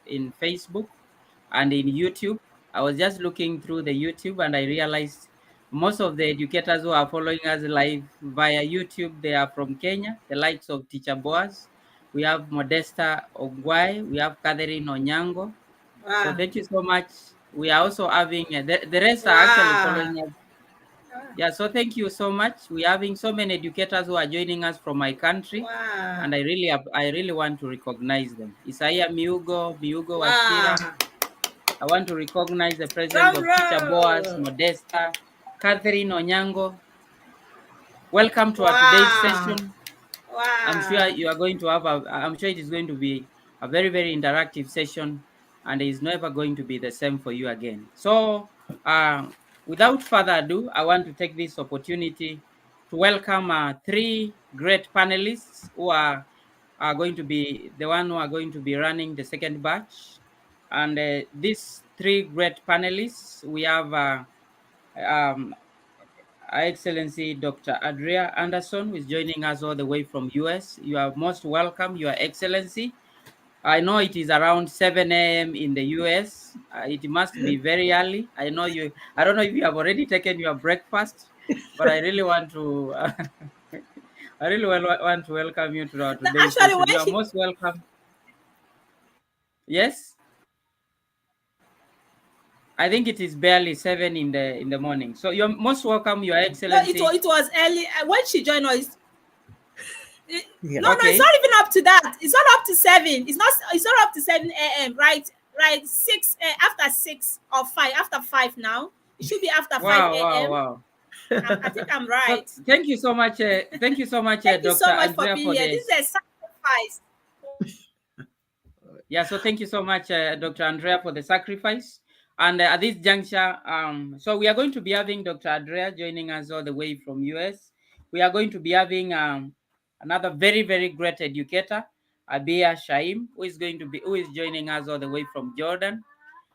in Facebook and in YouTube. I was just looking through the YouTube and I realized most of the educators who are following us live via YouTube, they are from Kenya, the likes of Teacher Boaz. We have Modesta Ogwai, we have Catherine Onyango. So Wow. thank you so much. We are also having, the rest are actually Wow. following us. Yeah, so thank you so much. We're having so many educators who are joining us from my country, Wow. and I really want to recognize them. Isaiah Miugo Wow. Wachira. I want to recognize the presence Drum of Teacher Boaz, roll. Modesta, Catherine Onyango. Welcome to our today's Wow. session. I'm sure Wow. you are going to have I'm sure it is going to be a very interactive session, and it is never going to be the same for you again. So without further ado, I want to take this opportunity to welcome three great panelists who are going to be the one who are going to be running the second batch. And these three great panelists, we have um, Her Excellency Dr. Adria Anderson, who is joining us all the way from US. You are most welcome, Your Excellency. I know it is around 7 a.m. in the US. It must be very early. I don't know if you have already taken your breakfast, but I really want to, I really want to welcome you to our No, today's actually, session. when You are she most welcome. Yes? I think it is barely 7 in the morning. So you're most welcome, Your no, Excellency. it was early when she joined us. Yeah. No, it's Okay. not even up to that. It's not up to 7. It's not up to 7 a.m. Right? Right. 6 after 6 or 5 after 5 now. It should be after 5 a.m. Wow. I think I'm So right. thank you so much. Thank you so much, Thank you Dr. so much for Andrea, being for here. This is this. a sacrifice. Yeah, so thank you so much, Dr. Andrea, for the sacrifice. And at this juncture, so we are going to be having Dr. Andrea joining us all the way from US. We are going to be having another very great educator, Abia Shaim, who is joining us all the way from Jordan.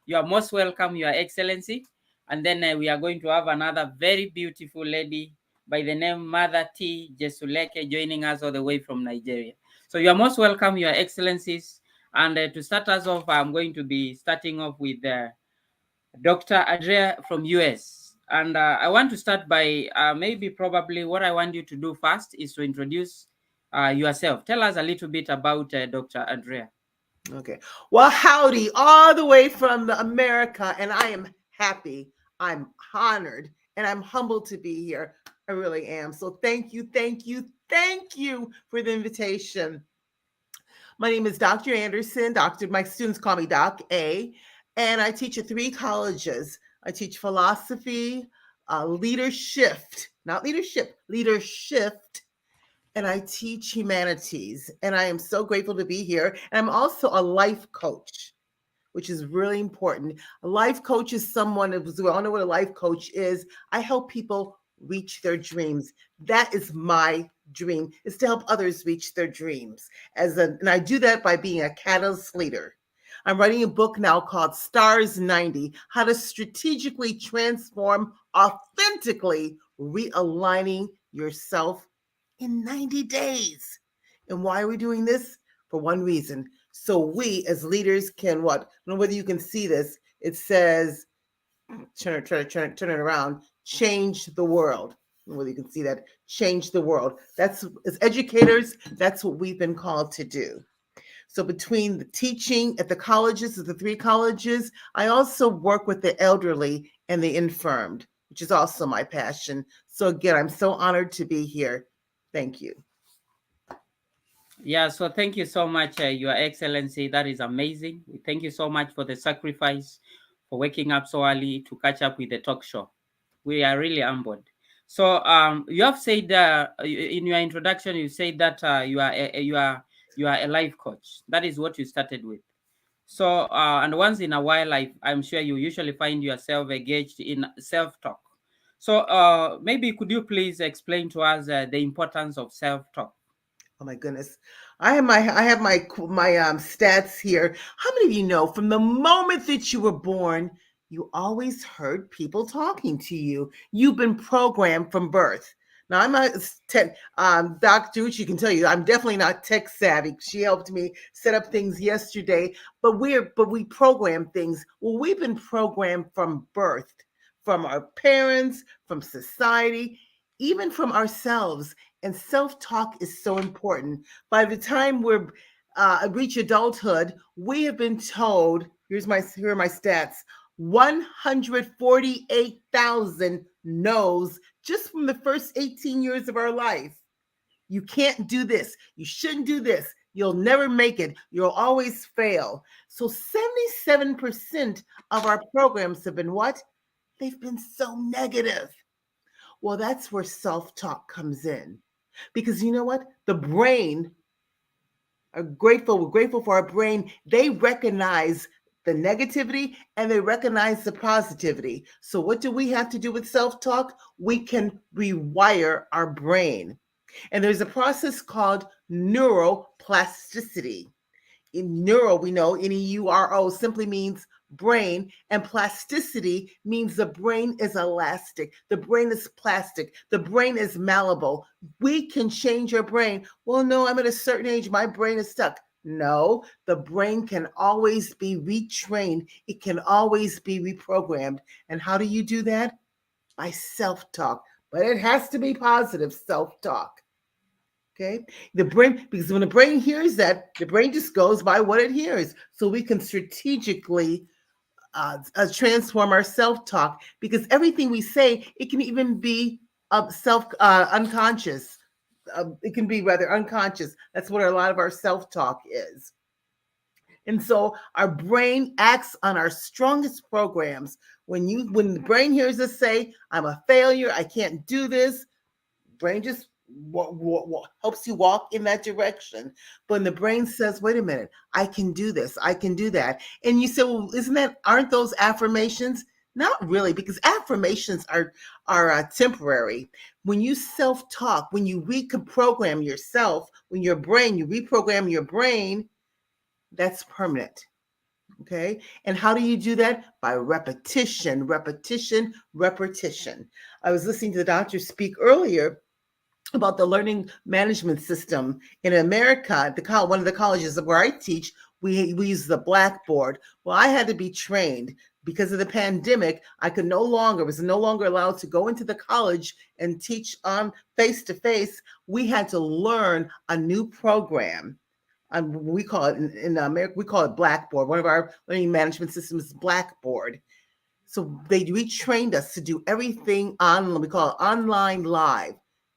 You are most welcome, Your Excellency. And then we are going to have another very beautiful lady by the name Mother T. Jesuleke joining us all the way from Nigeria. So you are most welcome, Your Excellencies. And to start us off, I'm going to be starting off with Dr. Andrea from US. And I want to start by probably what I want you to do first is to introduce yourself. Tell us a little bit about Dr. Andrea. Okay. Well, howdy, all the way from America, and I am happy. I'm honored, and I'm humbled to be here. I really am. So thank you for the invitation. My name is Dr. Anderson. My students call me Doc A, and I teach at 3 colleges. I teach philosophy, leadership, not leadership, leadership, and I teach humanities. And I am so grateful to be here. And I'm also a life coach, which is really important. A life coach is someone, we all know what a life coach is. I help people reach their dreams. That is my dream, is to help others reach their dreams. And I do that by being a catalyst leader. I'm writing a book now called Stars 90, How to Strategically Transform Authentically, Realigning Yourself in 90 days. And why are we doing this? For one reason. So we as leaders can what? I don't know whether you can see this. It says, turn it around, change the world. I don't know whether you can see that. Change the world. That's, as educators, that's what we've been called to do. So between the teaching at the colleges, at the 3 colleges, I also work with the elderly and the infirmed, which is also my passion. So again, I'm so honored to be here. Thank you. Yeah, so thank you so much, Your Excellency. That is amazing. Thank you so much for the sacrifice, for waking up so early to catch up with the talk show. We are really humbled. So you have said in your introduction, you said that you are You are a life coach. That is what you started with. So, and once in a while, I'm sure you usually find yourself engaged in self-talk. So, maybe could you please explain to us the importance of self-talk? Oh my goodness. I have my stats here. How many of you know from the moment that you were born, you always heard people talking to you? You've been programmed from birth. Now I'm not tech Dr. Uchi can tell you I'm definitely not tech savvy. She helped me set up things yesterday, but we program things. Well, we've been programmed from birth, from our parents, from society, even from ourselves. And self-talk is so important. By the time we're reach adulthood, we have been told, here are my stats, 148,000 no's just from the first 18 years of our life. You can't do this. You shouldn't do this. You'll never make it. You'll always fail. So 77% of our programs have been what? They've been so negative. Well, that's where self-talk comes in. Because you know what? The brain we're grateful for our brain. They recognize the negativity and they recognize the positivity. So what do we have to do with self-talk? We can rewire our brain. And there's a process called neuroplasticity. In neuro, we know Neuro simply means brain, and plasticity means the brain is elastic, the brain is plastic, the brain is malleable. We can change your brain. Well, no, I'm at a certain age, my brain is stuck. No, the brain can always be retrained, it can always be reprogrammed. And how do you do that? By self-talk, but it has to be positive self-talk. Okay, the brain, because when the brain hears that, the brain just goes by what it hears. So we can strategically transform our self-talk, because everything we say, it can even be unconscious. It can be rather unconscious. That's what a lot of our self-talk is. And so our brain acts on our strongest programs. When the brain hears us say, I'm a failure, I can't do this, brain just helps you walk in that direction. But when the brain says, wait a minute, I can do this, I can do that. And you say, well, aren't those affirmations? Not really, because affirmations are temporary. When you self-talk, when you reprogram yourself, you reprogram your brain, that's permanent. Okay. And how do you do that? By repetition, repetition, repetition. I was listening to the doctor speak earlier about the learning management system in America. One of the colleges where I teach, we use the blackboard. Well, I had to be trained because of the pandemic. I was no longer allowed to go into the college and teach on face to face. We had to learn a new program. We call it in America, we call it Blackboard. One of our learning management systems is Blackboard. So they retrained us to do everything we call it online live.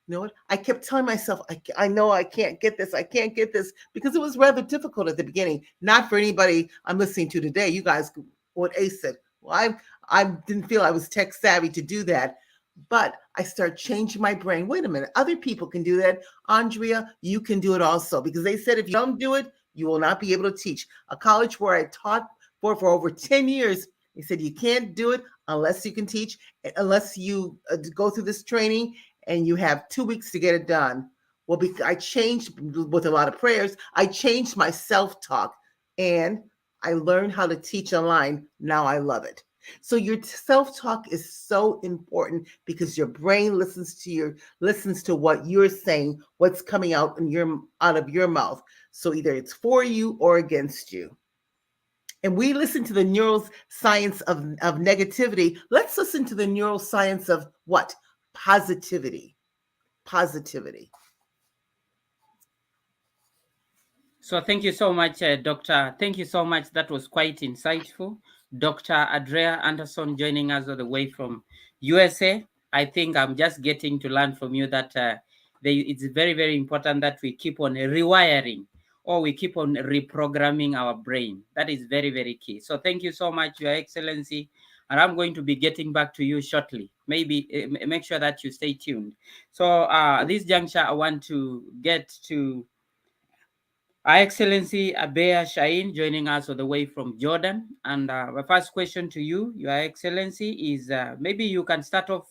You know what? I kept telling myself, I know I can't get this. I can't get this, because it was rather difficult at the beginning. Not for anybody I'm listening to today. You guys, what Ace said. Well, I didn't feel I was tech savvy to do that. But I start changing my brain. Wait a minute. Other people can do that. Andrea, you can do it also. Because they said if you don't do it, you will not be able to teach. A college where I taught for over 10 years, they said you can't do it unless you can teach, unless you go through this training, and you have 2 weeks to get it done. Well, I changed with a lot of prayers. I changed my self-talk, and I learned how to teach online. Now I love it. So your self-talk is so important, because your brain listens to what you're saying, what's coming out of your mouth. So either it's for you or against you. And we listen to the neuroscience of negativity. Let's listen to the neuroscience of what? Positivity. So thank you so much, Doctor. Thank you so much. That was quite insightful. Dr. Andrea Anderson joining us all the way from USA. I think I'm just getting to learn from you that it's very, very important that we keep on rewiring, or we keep on reprogramming our brain. That is very, very key. So thank you so much, Your Excellency. And I'm going to be getting back to you shortly. Maybe make sure that you stay tuned. So this juncture, I want to get to Her Excellency Abea Shain joining us all the way from Jordan. And my first question to you, Your Excellency, is maybe you can start off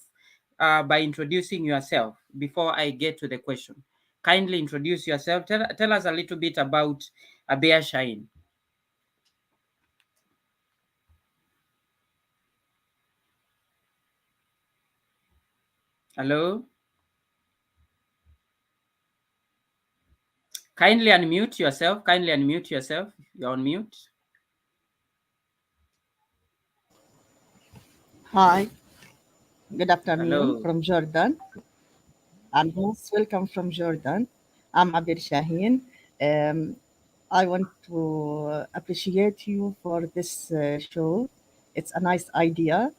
by introducing yourself before I get to the question. Kindly introduce yourself. Tell us a little bit about Abea Shain. Hello? Kindly unmute yourself. Kindly unmute yourself. You're on mute. Hi, good afternoon Hello. from Jordan, and most welcome from Jordan. I'm Abir Shaheen. Um, I want to appreciate you for this show. It's a nice idea,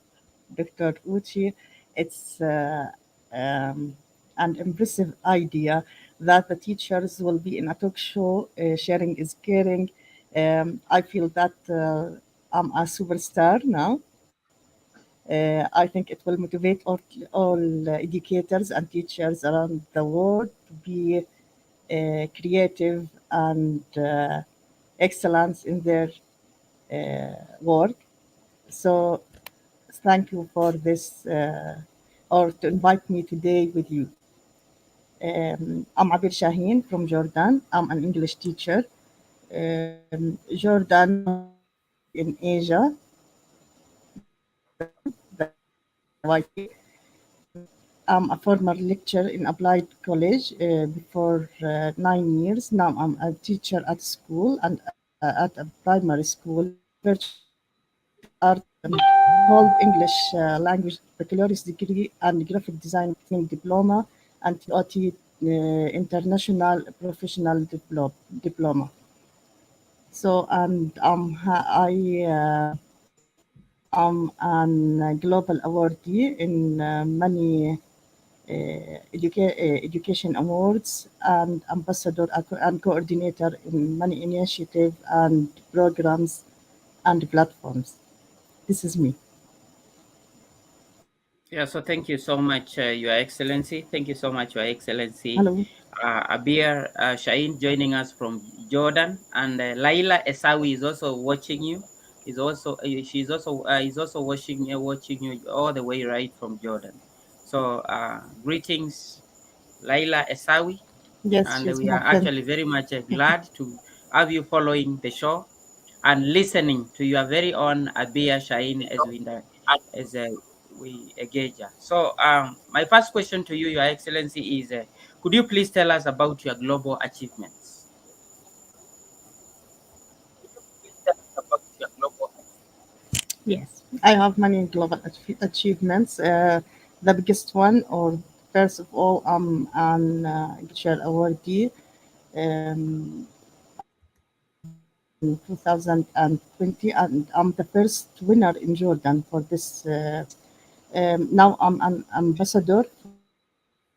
Dr. Uchi. It's an impressive idea that the teachers will be in a talk show. Sharing is caring. I feel that I'm a superstar now. I think it will motivate all educators and teachers around the world to be creative and excellence in their work. So, thank you for this, or to invite me today with you. I'm Abir Shaheen from Jordan. I'm an English teacher. Jordan is a country in Asia, the YK. I'm a former lecturer in applied college before 9 years. Now I'm a teacher at school and at a primary school, virtual art, hold English language baccalaureate degree and graphic design diploma and TOT international professional diploma. So and I'm an global awardee in many education awards and ambassador and coordinator in many initiatives and programs and platforms. This is me. Yeah, so thank you so much, Your Excellency. Thank you so much, Your Excellency. Hello. Abir Shain joining us from Jordan, and Laila Esawi is also watching you. She's also is also watching you all the way right from Jordan. So greetings, Laila Esawi, Yes, and she's we my are friend. actually very much glad to have you following the show and listening to your very own Abia Shain as we engage. So, my first question to you, Your Excellency, is could you please tell us about your global achievements? Yes, I have many global achievements. The biggest one, or first of all, I'm an Share awardee. I received in 2020, and I'm the first winner in Jordan for this prize. Now I'm an ambassador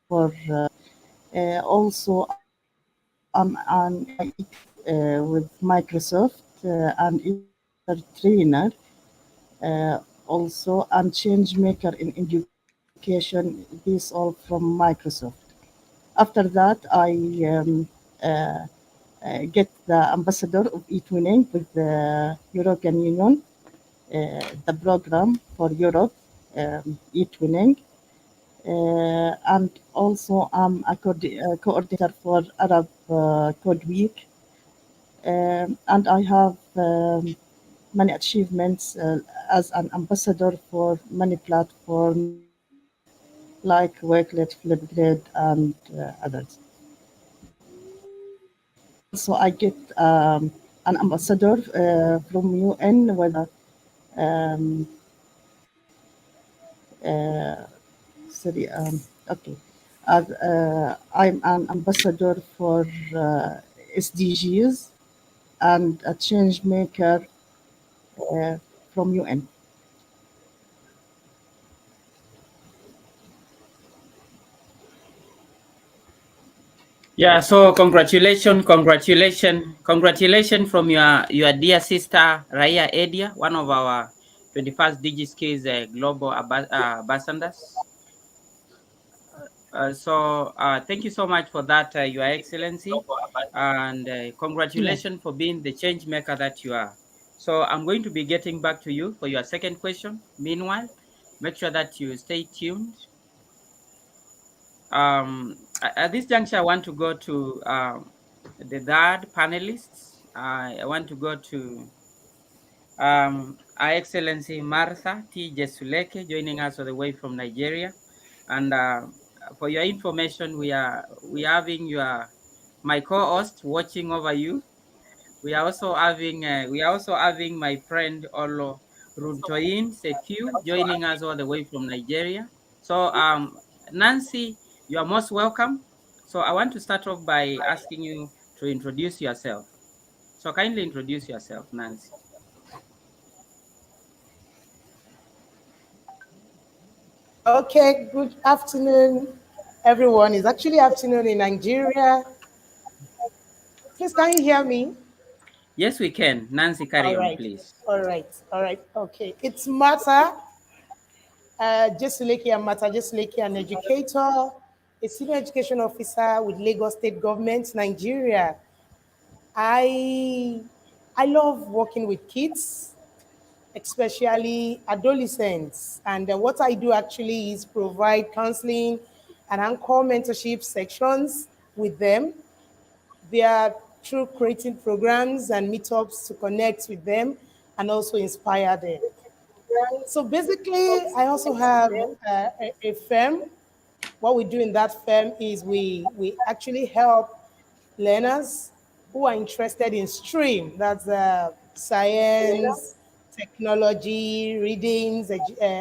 for. Also, I'm an AI with Microsoft and educator trainer. Also, I'm change maker in education. These all from Microsoft. After that, I um, uh, get the ambassador of e-twinning with the European Union, the program for Europe, e-twinning. And also, I'm a coordinator for Arab Code Week. And I have many achievements as an ambassador for many platforms like Worklet, Flipgrid, and others. Also, I get an ambassador from UN with um, uh, sorry, okay. I'm an ambassador for SDGs and a change maker from UN. Yeah, so congratulations from your dear sister Raya Edia, one of our 21st DigiSkills global ambassadors. So thank you so much for that, Your Excellency. and Yes. congratulations for being the change maker that you are. So I'm going to be getting back to you for your second question. Meanwhile, make sure that you stay tuned. At this juncture, I want to go to the third panelists. I want to go to Her Excellency Martha T. Jesuleke, joining us all the way from Nigeria. And for your information, we having your my co-host watching over you. We are also having my friend Olo Runtoyin Setiu joining us all the way from Nigeria. So Nancy, you are most welcome. So I want to start off by asking you to introduce yourself. So kindly introduce yourself, Nancy. Okay, good afternoon, everyone. It's actually afternoon in Nigeria. Please, can you hear me? Yes, we can. Nancy, All carry on, right, please. all right, all right. Okay, it's Mata Jesuleki. I'm Mata Jesuleki, an educator, a senior education officer with Lagos State Government, Nigeria. I I love working with kids, especially adolescents. And what I do actually is provide counseling and anchor mentorship sections with them. They are through creating programs and meetups to connect with them and also inspire them. So basically, I also have a firm. What we do in that firm is we actually help learners who are interested in STREAM, that's science, technology, readings,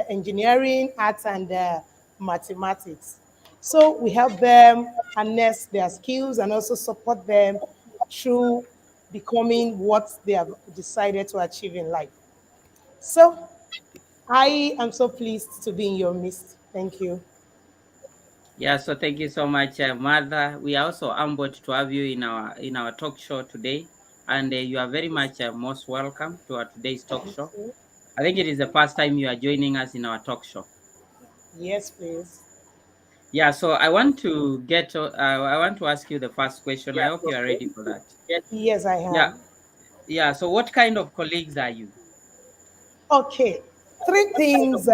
engineering, arts, and mathematics. So we help them harness their skills and also support them through becoming what they have decided to achieve in life. So I am so pleased to be in your midst. Thank you. Yeah, so thank you so much, Mother. We are also humbled to have you in our talk show today, and you are very much most welcome to our today's talk show. I think it is the first time you are joining us in our talk show. Yes, please. Yeah, so I want to ask you the first question. I hope you are ready for that. Yes, I Yeah, am. yeah. So what kind of colleagues are you? Okay, three things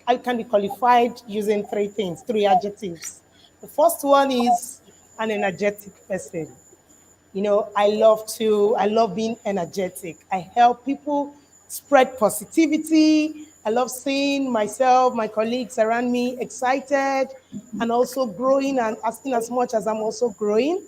I can be qualified using three things, three adjectives. The first one is an energetic person. I love being energetic. I help people spread positivity. I love seeing myself, my colleagues around me excited and also growing and asking as much as I'm also growing.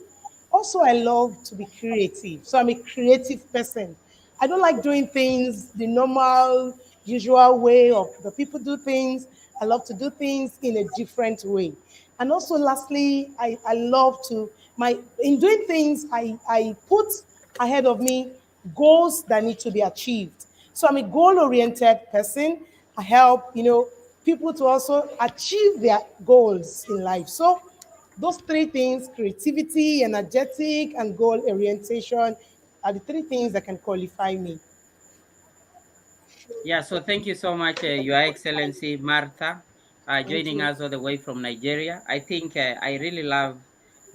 Also, I love to be creative. So I'm a creative person. I don't like doing things the normal, usual way of the people do things. I love to do things in a different way. And also, lastly, I love to my in doing things, I put ahead of me goals that need to be achieved. So I'm a goal-oriented person. I help, people to also achieve their goals in life. So those three things, creativity, energetic, and goal orientation, are the three things that can qualify me. Yeah, so thank you so much, Your Excellency Martha, Thank joining you. us all the way from Nigeria. I think I really love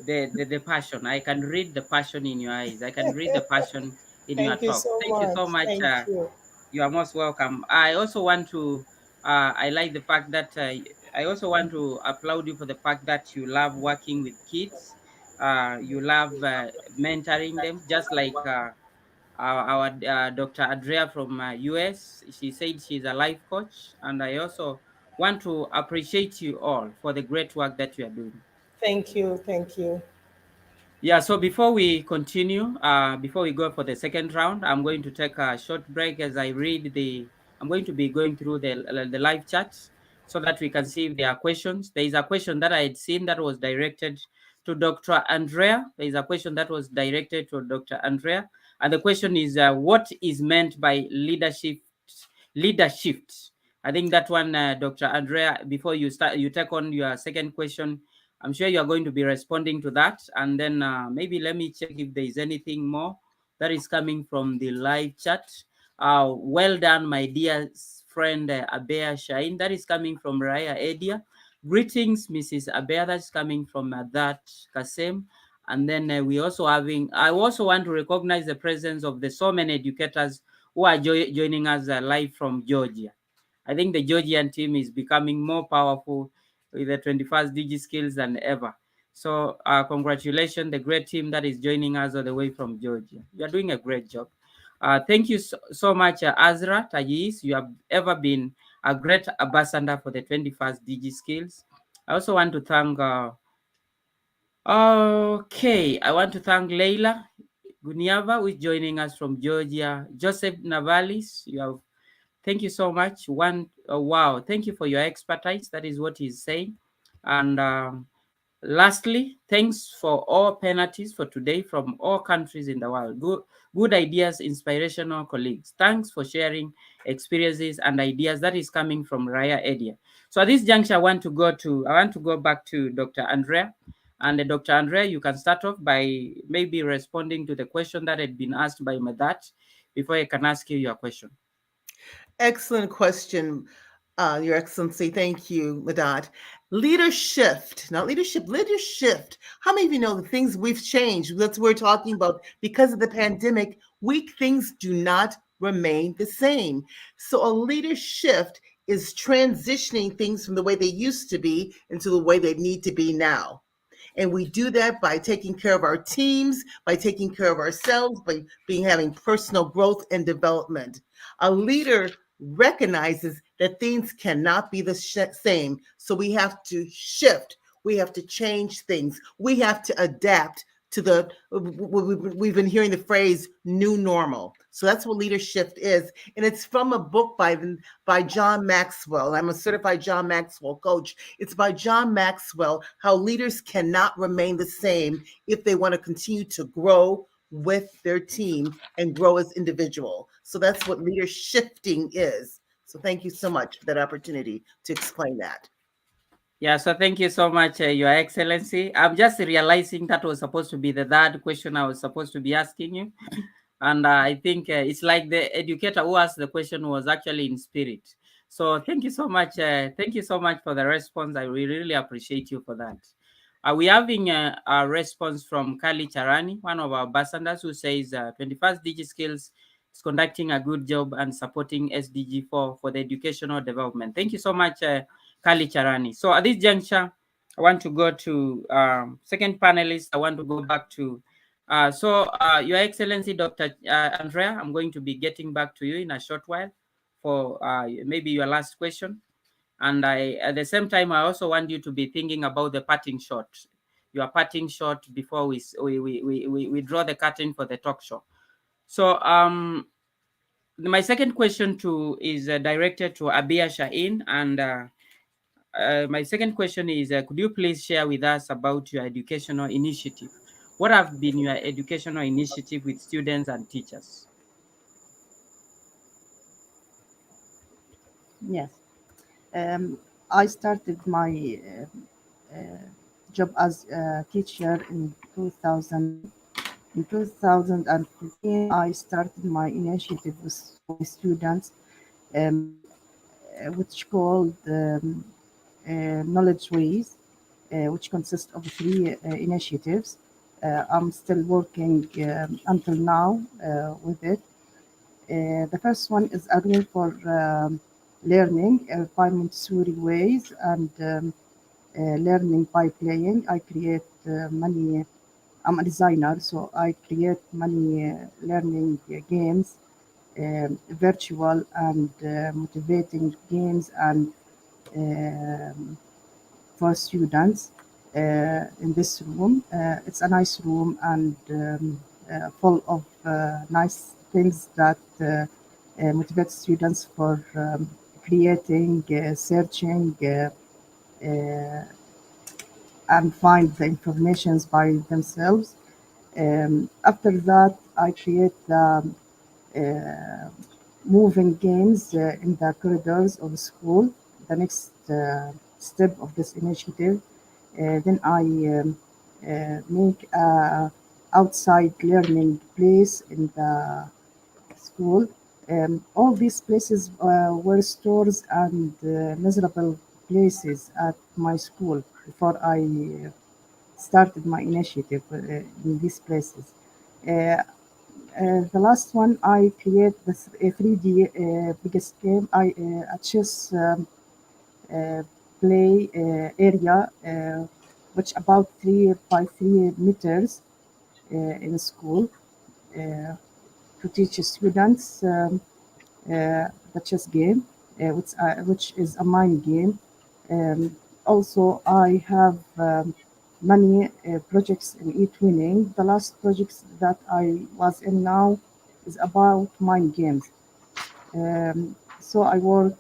the passion. I can read the passion in your eyes. I can read the passion in your Thank you talk. so Thank you much. so much. Thank you. You are most welcome. I also want to, I like the fact that I also want to applaud you for the fact that you love working with kids. You love mentoring them, just like our Dr. Andrea from US. She said she's a life coach, and I also want to appreciate you all for the great work that you are doing. Thank you. Thank you. Yeah, so before we continue, before we go for the second round, I'm going to take a short break as I'm going to be going through the live chat so that we can see if there are questions. There is a question that I had seen that was directed to Dr. Andrea. There is a question that was directed to Dr. Andrea. And the question is, what is meant by leadership? Leadership. I think that one, Dr. Andrea, before you take on your second question, I'm sure you are going to be responding to that. And then maybe let me check if there is anything more that is coming from the live chat. Well done, my dear friend Abea Shine. That is coming from Raya Edia. Greetings, Mrs. Abea. That's coming from that Kasem. And then we also having, I also want to recognize the presence of the so many educators who are joining us live from Georgia. I think the Georgian team is becoming more powerful with the 21st Digi skills than ever. So congratulations, the great team that is joining us all the way from Georgia. You are doing a great job. Thank you so much, Azra Tajis. You have ever been a great ambassador for the 21st Digi skills. I also want to thank I want to thank Leila Guniava, who is joining us from Georgia. Joseph Navalis, thank you so much. Wow, thank you for your expertise. That is what he's saying. And lastly, thanks for all penalties for today from all countries in the world. Good ideas, inspirational colleagues. Thanks for sharing experiences and ideas that is coming from Raya Edia. So at this juncture, I want to go back to Dr. Andrea. And Dr. Andrea, you can start off by maybe responding to the question that had been asked by Madat before I can ask you your question. Excellent question, Your Excellency. Thank you, Madat. Leadership, not leadership, leadership. How many of you know the things we've changed? That's what we're talking about. Because of the pandemic, things do not remain the same. So a leadership is transitioning things from the way they used to be into the way they need to be now. And we do that by taking care of our teams, by taking care of ourselves, by having personal growth and development. A leader recognizes that things cannot be the same. So we have to shift. We have to change things. We have to adapt to we've been hearing the phrase new normal. So that's what leadership is. And it's from a book by John Maxwell. I'm a certified John Maxwell coach. It's by John Maxwell, how leaders cannot remain the same if they want to continue to grow with their team and grow as individual. So that's what leadershifting is. So thank you so much for that opportunity to explain that. Yeah, so thank you so much, Your Excellency. I'm just realizing that was supposed to be the third question I was supposed to be asking you. And I think it's like the educator who asked the question was actually in spirit. So thank you so much. Thank you so much for the response. I really appreciate you for that. We're having a response from Kali Charani, one of our ambassadors, who says 21st Digi Skills is conducting a good job and supporting SDG4 for the educational development. Thank you so much, Kali Charani. So at this juncture, I want to go to second panelist. I want to go back to Your Excellency, Dr. Andrea, I'm going to be getting back to you in a short while for maybe your last question. And at the same time, I also want you to be thinking about the parting shot, your parting shot before we draw the curtain for the talk show. So my second question is directed to Abia Shaheen, and my second question is, could you please share with us about your educational initiative? What have been your educational initiative with students and teachers? Yes. I started my job as a teacher in 2000. In 2015, I started my initiative with my students, which called Knowledge Ways, which consists of three initiatives. I'm still working until now with it. The first one is a rule for learning by Montessori ways and learning by playing. I create many. I'm a designer, so I create many learning games, virtual and motivating games, and for students in this room. It's a nice room and full of nice things that motivate students for creating, searching, and find the informations by themselves. After that, I create the moving games in the corridors of the school. The next step of this initiative. Then I make a outside learning place in the school. All these places were stores and miserable places at my school before I started my initiative in these places. The last one, I create the 3D biggest game. A chess uh, play area, which about 3 by 3 meters in school uh, to teach students the chess game, which is a mind game. Also, I have many projects in e-twinning. The last project that I was in now is about mind games. So I work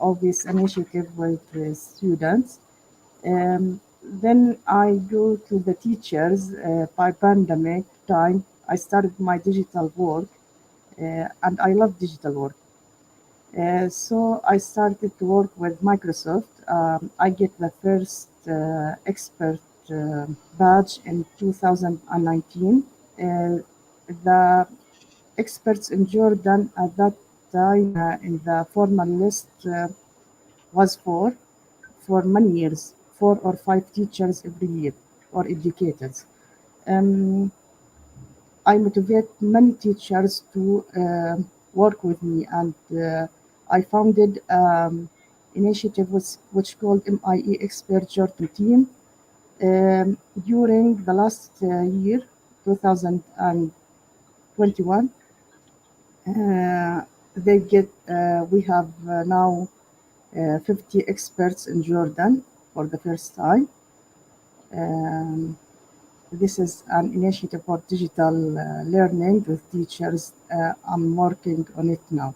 all this initiative with students. Then I go to the teachers. By pandemic time, I started my digital work, and I love digital work. So I started to work with Microsoft. I get the first expert badge in 2019. The experts in Jordan at that time in the formal list was for many years, 4 or 5 teachers every year or educators. Um, I motivate many teachers to work with me, and I founded initiative which called MIE Expert Jordan Team. During the last year, 2021, we have now 50 experts in Jordan for the first time. Um, this is an initiative for digital learning with teachers. I'm working on it now.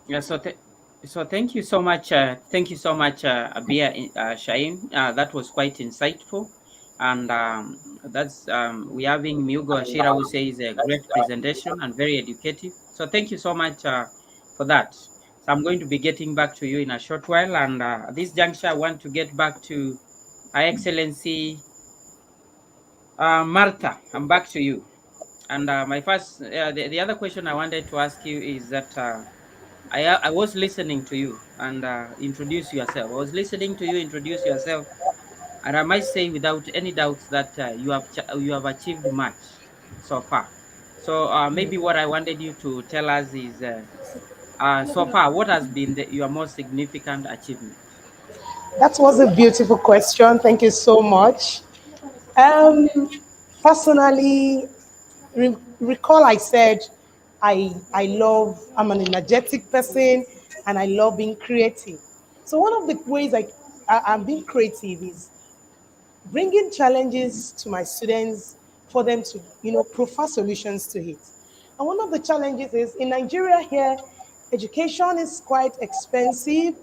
Yeah, so thank you so much. Thank you so much, Abia Shaim. That was quite insightful. And that's we having Mugo Ashira who says a great presentation and very educative. So thank you so much for that. So I'm going to be getting back to you in a short while. And at this juncture, I want to get back to Her Excellency Martha. I'm back to you. And my first, the other question I wanted to ask you is that. I was listening to you and introduce yourself. I was listening to you introduce yourself, and I might say without any doubts that you have achieved much so far. So maybe what I wanted you to tell us is so far what has been your most significant achievement. That was a beautiful question. Thank you so much. Um, Personally, recall I said I'm an energetic person and I love being creative. So one of the ways I'm being creative is bringing challenges to my students for them to, prefer solutions to it. And one of the challenges is in Nigeria here, education is quite expensive.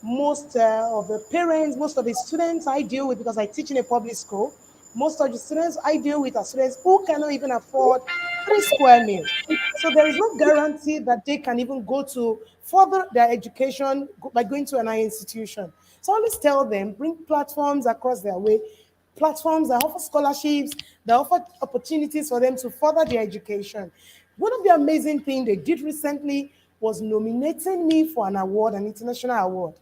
Most of the parents, most of the students I deal with, because I teach in a public school, most of the students I deal with are students who cannot even afford 3 square meals. So there is no guarantee that they can even go to further their education by going to an higher institution. So I always tell them, bring platforms across their way, platforms that offer scholarships, that offer opportunities for them to further their education. One of the amazing things they did recently was nominating me for an award, an international award.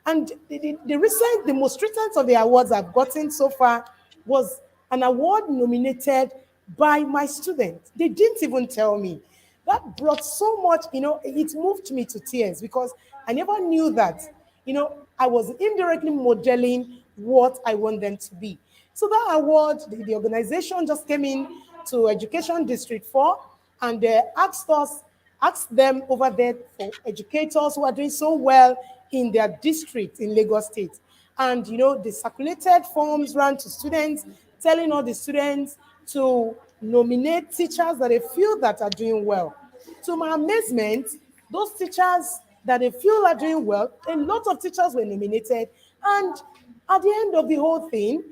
And the most recent of the awards I've gotten so far was an award nominated by my students. They didn't even tell me. That brought so much, it moved me to tears because I never knew that, I was indirectly modeling what I want them to be. So that award, the organization just came in to Education District 4 and asked them over there for educators who are doing so well in their district in Lagos State. And, they circulated forms ran to students, telling all the students to nominate teachers that they feel that are doing well. To my amazement, those teachers that they feel are doing well, a lot of teachers were nominated. And at the end of the whole thing,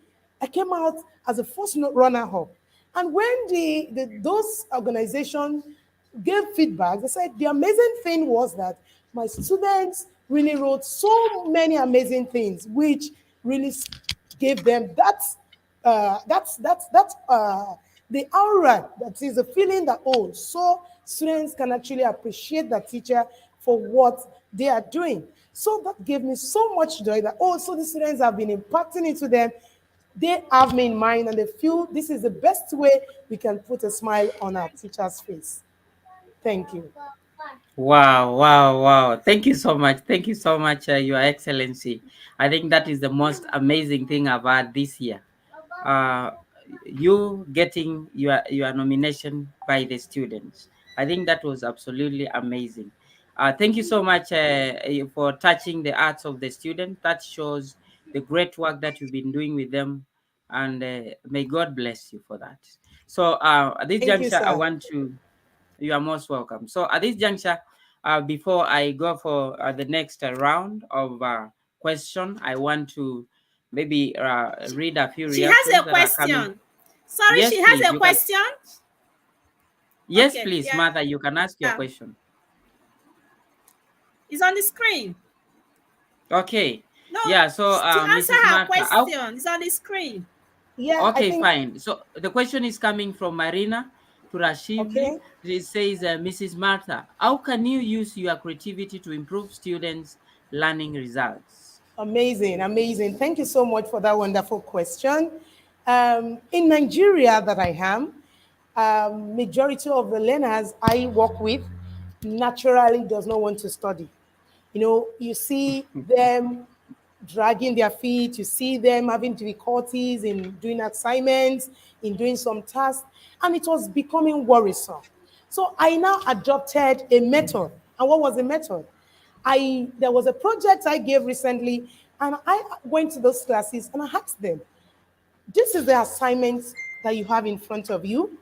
I came out as a first runner-up. And when those organizations gave feedback, they said the amazing thing was that my students really wrote so many amazing things, which really gave them the aura, that is a feeling that, oh, so students can actually appreciate the teacher for what they are doing. So that gave me so much joy that, oh, so the students have been impacting into them. They have me in mind and they feel this is the best way we can put a smile on our teacher's face. Thank you. Wow, wow, wow. Thank you so much. Thank you so much, Your Excellency. I think that is the most amazing thing I've had this year. Uh, you getting your nomination by the students. I think that was absolutely amazing. Thank you so much for touching the arts of the student. That shows the great work that you've been doing with them, and may God bless you for that. So at this Thank you, juncture, I sir. want to. You are most welcome. So at this juncture, before I go for the next round of question, I want to maybe read a few She has reactions a that are coming. question. Sorry, Yes, she has please. a You can. question. Yes, Okay, please, yeah, Martha. You can ask your question. it's on the screen. Okay. No, Yeah. So, to answer Mrs. her Martha. question, it's on the screen. Yeah, I Okay, think, fine. So the question is coming from Marina to Rashidi. okay. It says, Mrs. Martha, how can you use your creativity to improve students' learning results? Amazing, amazing. Thank you so much for that wonderful question. In Nigeria, that I am, majority of the learners I work with naturally does not want to study. You know, you see them dragging their feet, you see them having difficulties in doing assignments, in doing some tasks, and it was becoming worrisome. So I now adopted a method. And what was the method? There was a project I gave recently, and I went to those classes and I asked them, this is the assignment that you have in front of you,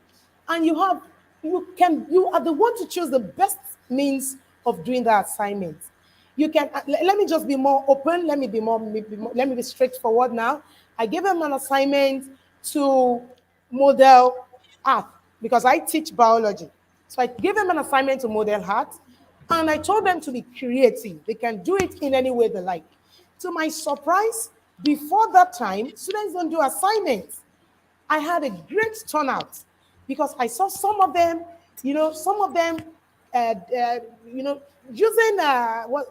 and you are the one to choose the best means of doing the assignment. You can let me just be more open, let me be straightforward now. I gave them an assignment to model art because I teach biology. So I gave them an assignment to model art, and I told them to be creative. They can do it in any way they like. To my surprise, before that time, students don't do assignments. I had a great turnout because I saw some of them, some of them, you know, using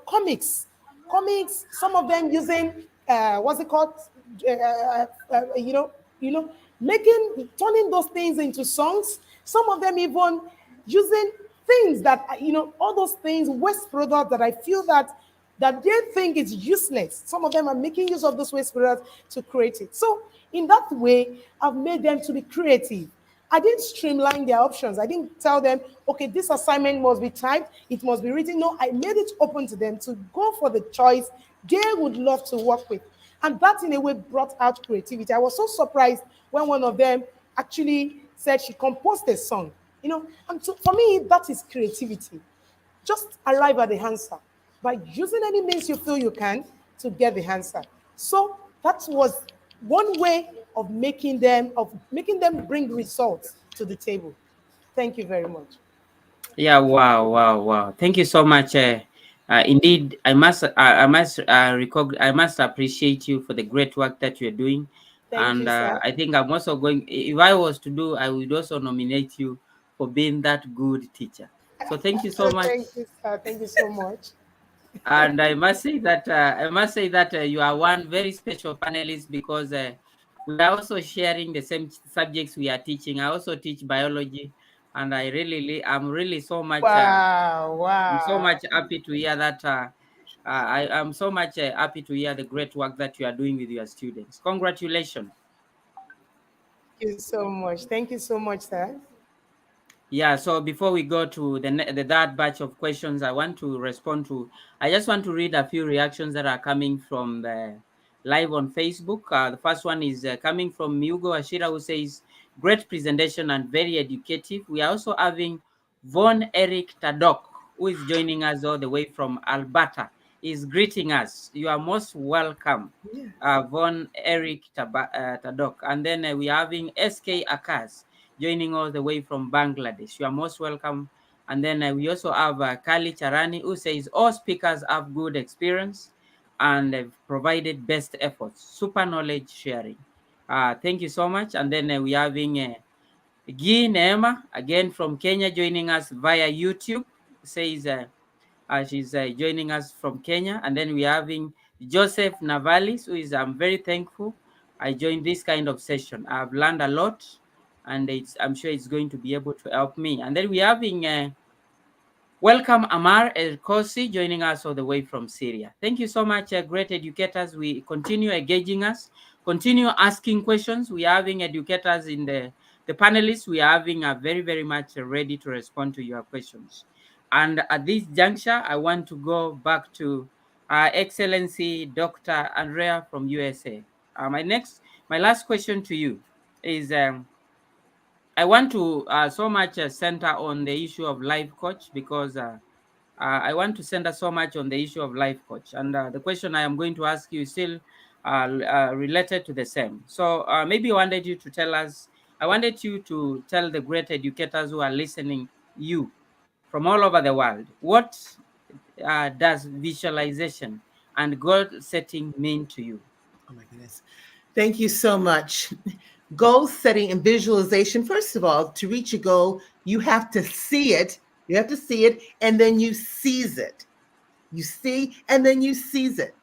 comics. Some of them using what's it called, uh, uh, uh, you know, you know, turning those things into songs. Some of them even using things that all those things, waste products that I feel that they think is useless. Some of them are making use of those waste products to create it. So in that way, I've made them to be creative. I didn't streamline their options. I didn't tell them, okay, this assignment must be typed, it must be written. No, I made it open to them to go for the choice they would love to work with. And that, in a way, brought out creativity. I was so surprised when one of them actually said she composed a song. And so for me, that is creativity. Just arrive at the answer by using any means you feel you can to get the answer. So that was one way of making them bring results to the table. Thank you very much. Yeah, wow, wow, wow. Thank you so much. Indeed, I must appreciate you for the great work that you're doing. Thank And you, sir. I think I'm also going, if I was to do, I would also nominate you for being that good teacher. So thank you so Oh, much. thank you, sir. Thank you so much. And I must say that you are one very special panelist because we are also sharing the same subjects we are teaching. I also teach biology, and I'm really Wow, I'm so wow. much happy to hear that. I am so much happy to hear the great work that you are doing with your students. Congratulations. Thank you so much. Thank you so much, sir. Yeah, so before we go to the third batch of questions, I just want to read a few reactions that are coming from the live on Facebook. The first one is coming from Miugo Ashira, who says, great presentation and very educative. We are also having Von Eric Tadok, who is joining us all the way from Alberta. Is greeting us. You are most welcome, Von Eric Tadok. And then we are having SK Akas joining all the way from Bangladesh. You are most welcome. And then we also have Kali Charani, who says all speakers have good experience and have provided best efforts. Super knowledge sharing. Thank you so much. And then we are having Guy Neema, again from Kenya, joining us via YouTube. Says She's joining us from Kenya. And then we're having Joseph Navalis, who is, I'm very thankful I joined this kind of session. I've learned a lot, and I'm sure it's going to be able to help me. And then we're having welcome Amar El Kosi joining us all the way from Syria. Thank you so much, great educators. We continue engaging us, continue asking questions. We are having educators in the panelists. We are having a very, very much ready to respond to your questions. And at this juncture, I want to go back to Excellency Dr. Andrea from USA. My last question to you is, I want to so much center on the issue of life coach, because I want to center so much on the issue of life coach. And the question I am going to ask you is still related to the same. So maybe I wanted you to tell the great educators who are listening, you from all over the world, what does visualization and goal setting mean to you? Oh my goodness. Thank you so much. Goal setting and visualization. First of all, to reach a goal, you have to see it. You have to see it, and then you seize it. You see, and then you seize it.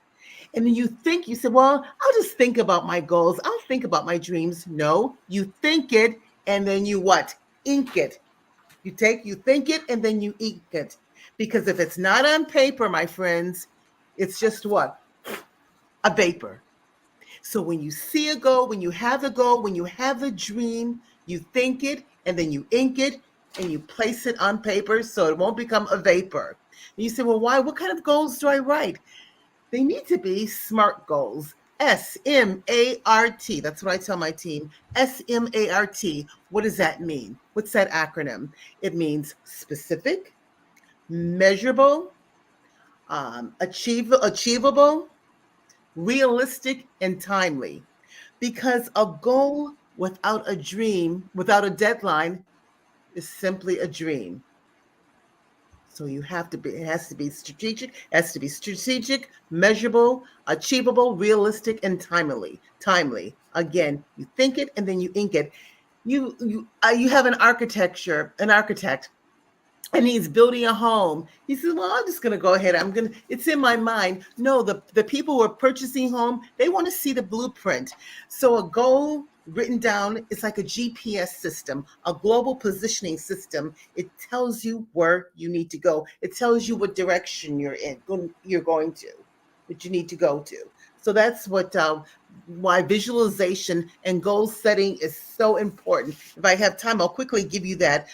And then you say, well, I'll just think about my goals. I'll think about my dreams. No, you think it, and then you what? Ink it. You think it, and then you ink it. Because if it's not on paper, my friends, it's just what? A vapor. So when you see a goal, when you have a goal, when you have a dream, you think it, and then you ink it, and you place it on paper so it won't become a vapor. And you say, well, why? What kind of goals do I write? They need to be SMART goals. SMART. That's what I tell my team. SMART. What does that mean? What's that acronym? It means specific, measurable, achievable, realistic, and timely. Because a goal without a dream, without a deadline, is simply a dream. So it has to be strategic, measurable, achievable, realistic, and timely. Again, you think it and then you ink it. You have an architect, and he's building a home. He says, well, I'm just going to go ahead. It's in my mind. No, the people who are purchasing home, they want to see the blueprint. So a goal written down is like a GPS system, a global positioning system. It tells you where you need to go. It tells you what direction you're going to, what you need to go to. So that's why visualization and goal setting is so important. If I have time, I'll quickly give you that.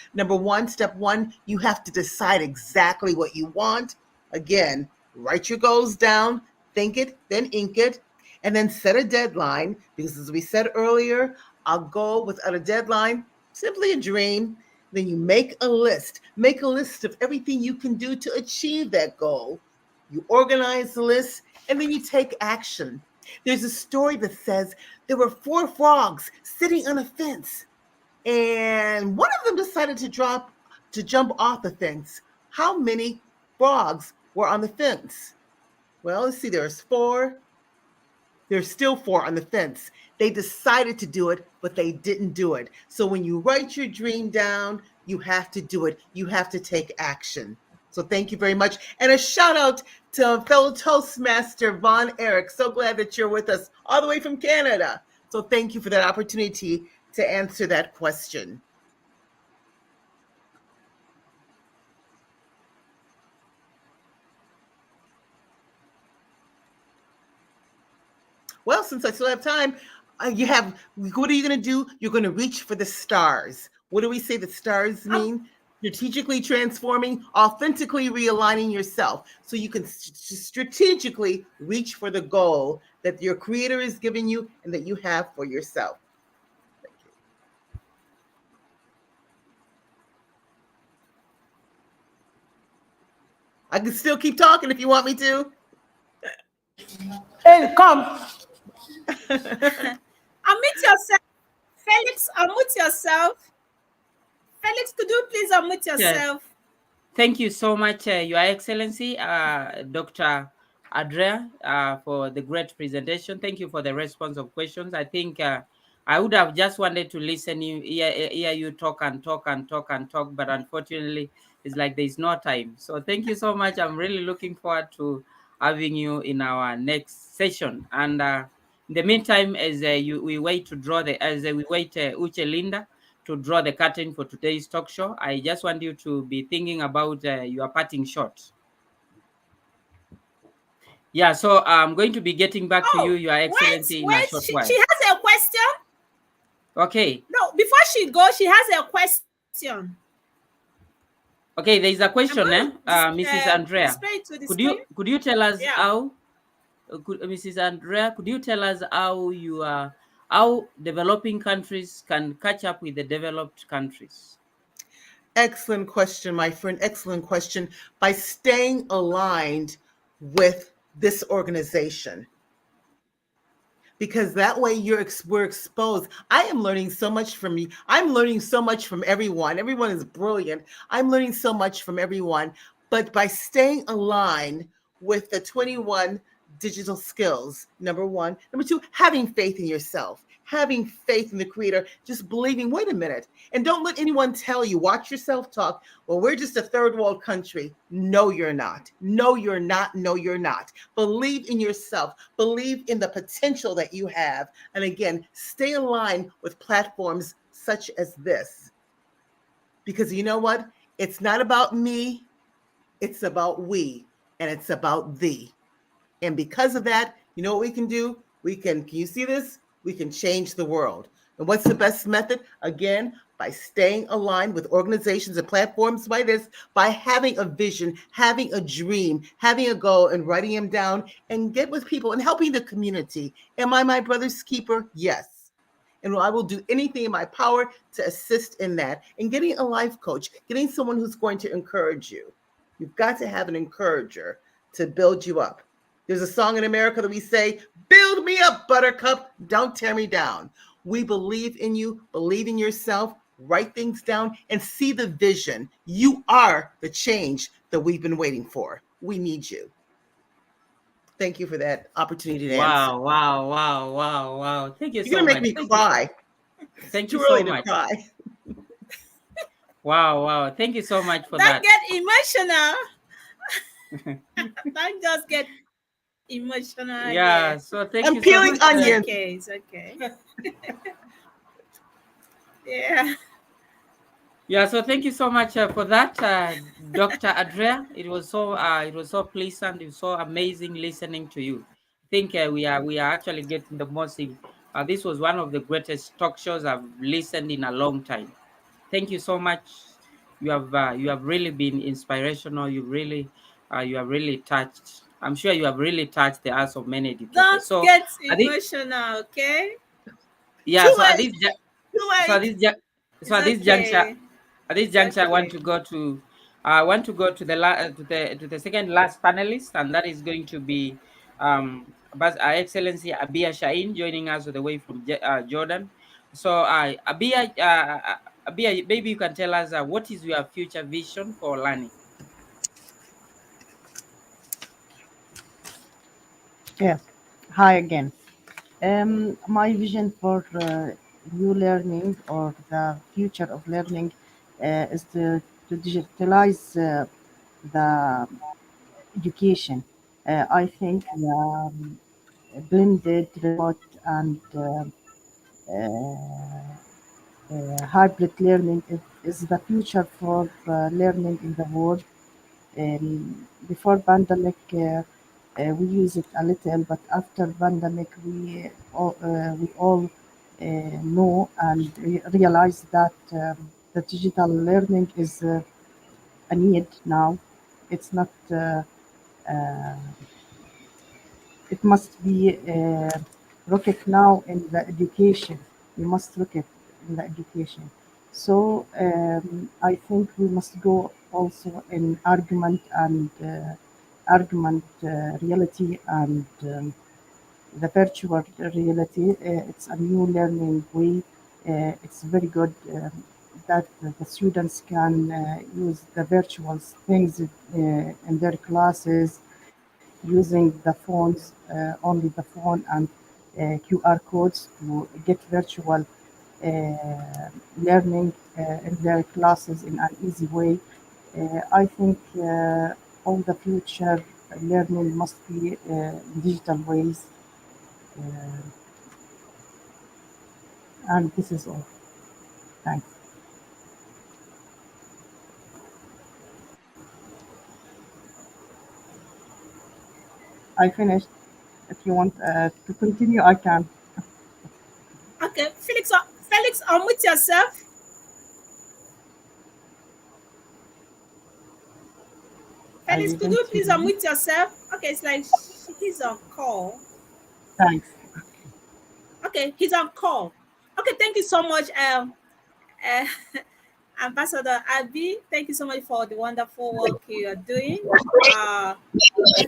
Step one, you have to decide exactly what you want. Again, write your goals down, think it, then ink it, and then set a deadline. Because as we said earlier, a goal without a deadline, simply a dream. Then you make a list. Make a list of everything you can do to achieve that goal. You organize the list, and then you take action. There's a story that says there were 4 frogs sitting on a fence, and one of them decided to jump off the fence. How many frogs were on the fence? Well, let's see, there's 4. There's still 4 on the fence. They decided to do it, but they didn't do it. So when you write your dream down, you have to do it. You have to take action. So thank you very much. And a shout out to fellow Toastmaster Von Erich. So glad that you're with us all the way from Canada. So thank you for that opportunity to answer that question. Well, since I still have time, what are you going to do? You're going to reach for the stars. What do we say the stars mean? Strategically transforming, authentically realigning yourself so you can strategically reach for the goal that your creator is giving you and that you have for yourself. Thank you. I can still keep talking if you want me to. Hey, come. Unmute yourself. Felix, unmute yourself. Felix, could you please unmute yourself? Yes. Thank you so much, Your Excellency, Dr. Andrea, for the great presentation. Thank you for the response of questions. I think I would have just wanted to hear you talk, but unfortunately, It's like there's no time. So thank you so much. I'm really looking forward to having you in our next session. And in the meantime, as we wait to draw the as we wait Uche Linda to draw the curtain for today's talk show, I just want you to be thinking about your parting shot. Yeah, so I'm going to be getting back to you, Oh, Your Excellency, in a wait. short She while. has a question. Okay. No, before she goes, she has a question. Okay, there is a I'm question, going to Mrs. Andrea. display it to the Could screen. you tell us Yeah. how, Mrs. Andrea, could you tell us how developing countries can catch up with the developed countries? Excellent question, my friend. Excellent question. By staying aligned with this organization, because that way we're exposed. I am learning so much from you. I'm learning so much from everyone. Everyone is brilliant. I'm learning so much from everyone. But by staying aligned with the 21 digital skills, number one. Number two, having faith in yourself, having faith in the creator, just believing, wait a minute. And don't let anyone tell you, watch yourself talk. Well, we're just a third world country. No, you're not. No, you're not. No, you're not. Believe in yourself. Believe in the potential that you have. And again, stay aligned with platforms such as this. Because you know what? It's not about me. It's about we. And it's about thee. And because of that, you know what we can do? Can you see this? We can change the world. And what's the best method? Again, by staying aligned with organizations and platforms by this, by having a vision, having a dream, having a goal, and writing them down, and get with people and helping the community. Am I my brother's keeper? Yes. And I will do anything in my power to assist in that. And getting a life coach, getting someone who's going to encourage you. You've got to have an encourager to build you up. There's a song in America that we say, build me up, buttercup, don't tear me down. We believe in you, believe in yourself, write things down, and see the vision. You are the change that we've been waiting for. We need you. Thank you for that opportunity to answer. Wow. Thank you so You're much. going to make me cry. Thank you Too so early to much. cry. Wow. Thank you so much for Don't that. get emotional. Don't just get emotional. Yeah, so thank I'm you so peeling much. onions. It's okay. Yeah. Yeah, so thank you so much for that, Dr. Adrea. It was so pleasant. It was so amazing listening to you. I think we are actually getting the most. This was one of the greatest talk shows I've listened in a long time. Thank you so much. You have really been inspirational. You have really touched. I'm sure you have really touched the hearts of many educators. Don't So get I think, emotional, okay? yeah. Too So at late. this Too so at late. this ju- It's so at this juncture okay. at this It's juncture I want okay. to go to the second last panelist, and that is going to be Our Excellency Abia Shain, joining us all the way from Jordan. So Abia, maybe you can tell us what is your future vision for learning? Yes. Hi again. My vision for new learning or the future of learning is to digitalize the education. I think blended, remote, and hybrid learning is the future for learning in the world. Before pandemic, we use it a little, but after pandemic, we all know and realize that the digital learning is a need now. It's not. It must be rocket now in the education. We must look at in the education. So I think we must go also in argument reality and the virtual reality. It's a new learning way. It's very good that the students can use the virtual things in their classes using the phones, only the phone and QR codes to get virtual learning in their classes in an easy way. I think all the future learning must be digital ways, uh, and this is all. Thanks. I finished. If you want to continue, I can. Okay, Felix, unmute yourself. I Felix, could didn't you please hear. unmute yourself? Okay, it's like he's on call. Thanks. Okay, he's on call. Okay, thank you so much, uh, Ambassador Abby. Thank you so much for the wonderful work you are doing. Uh,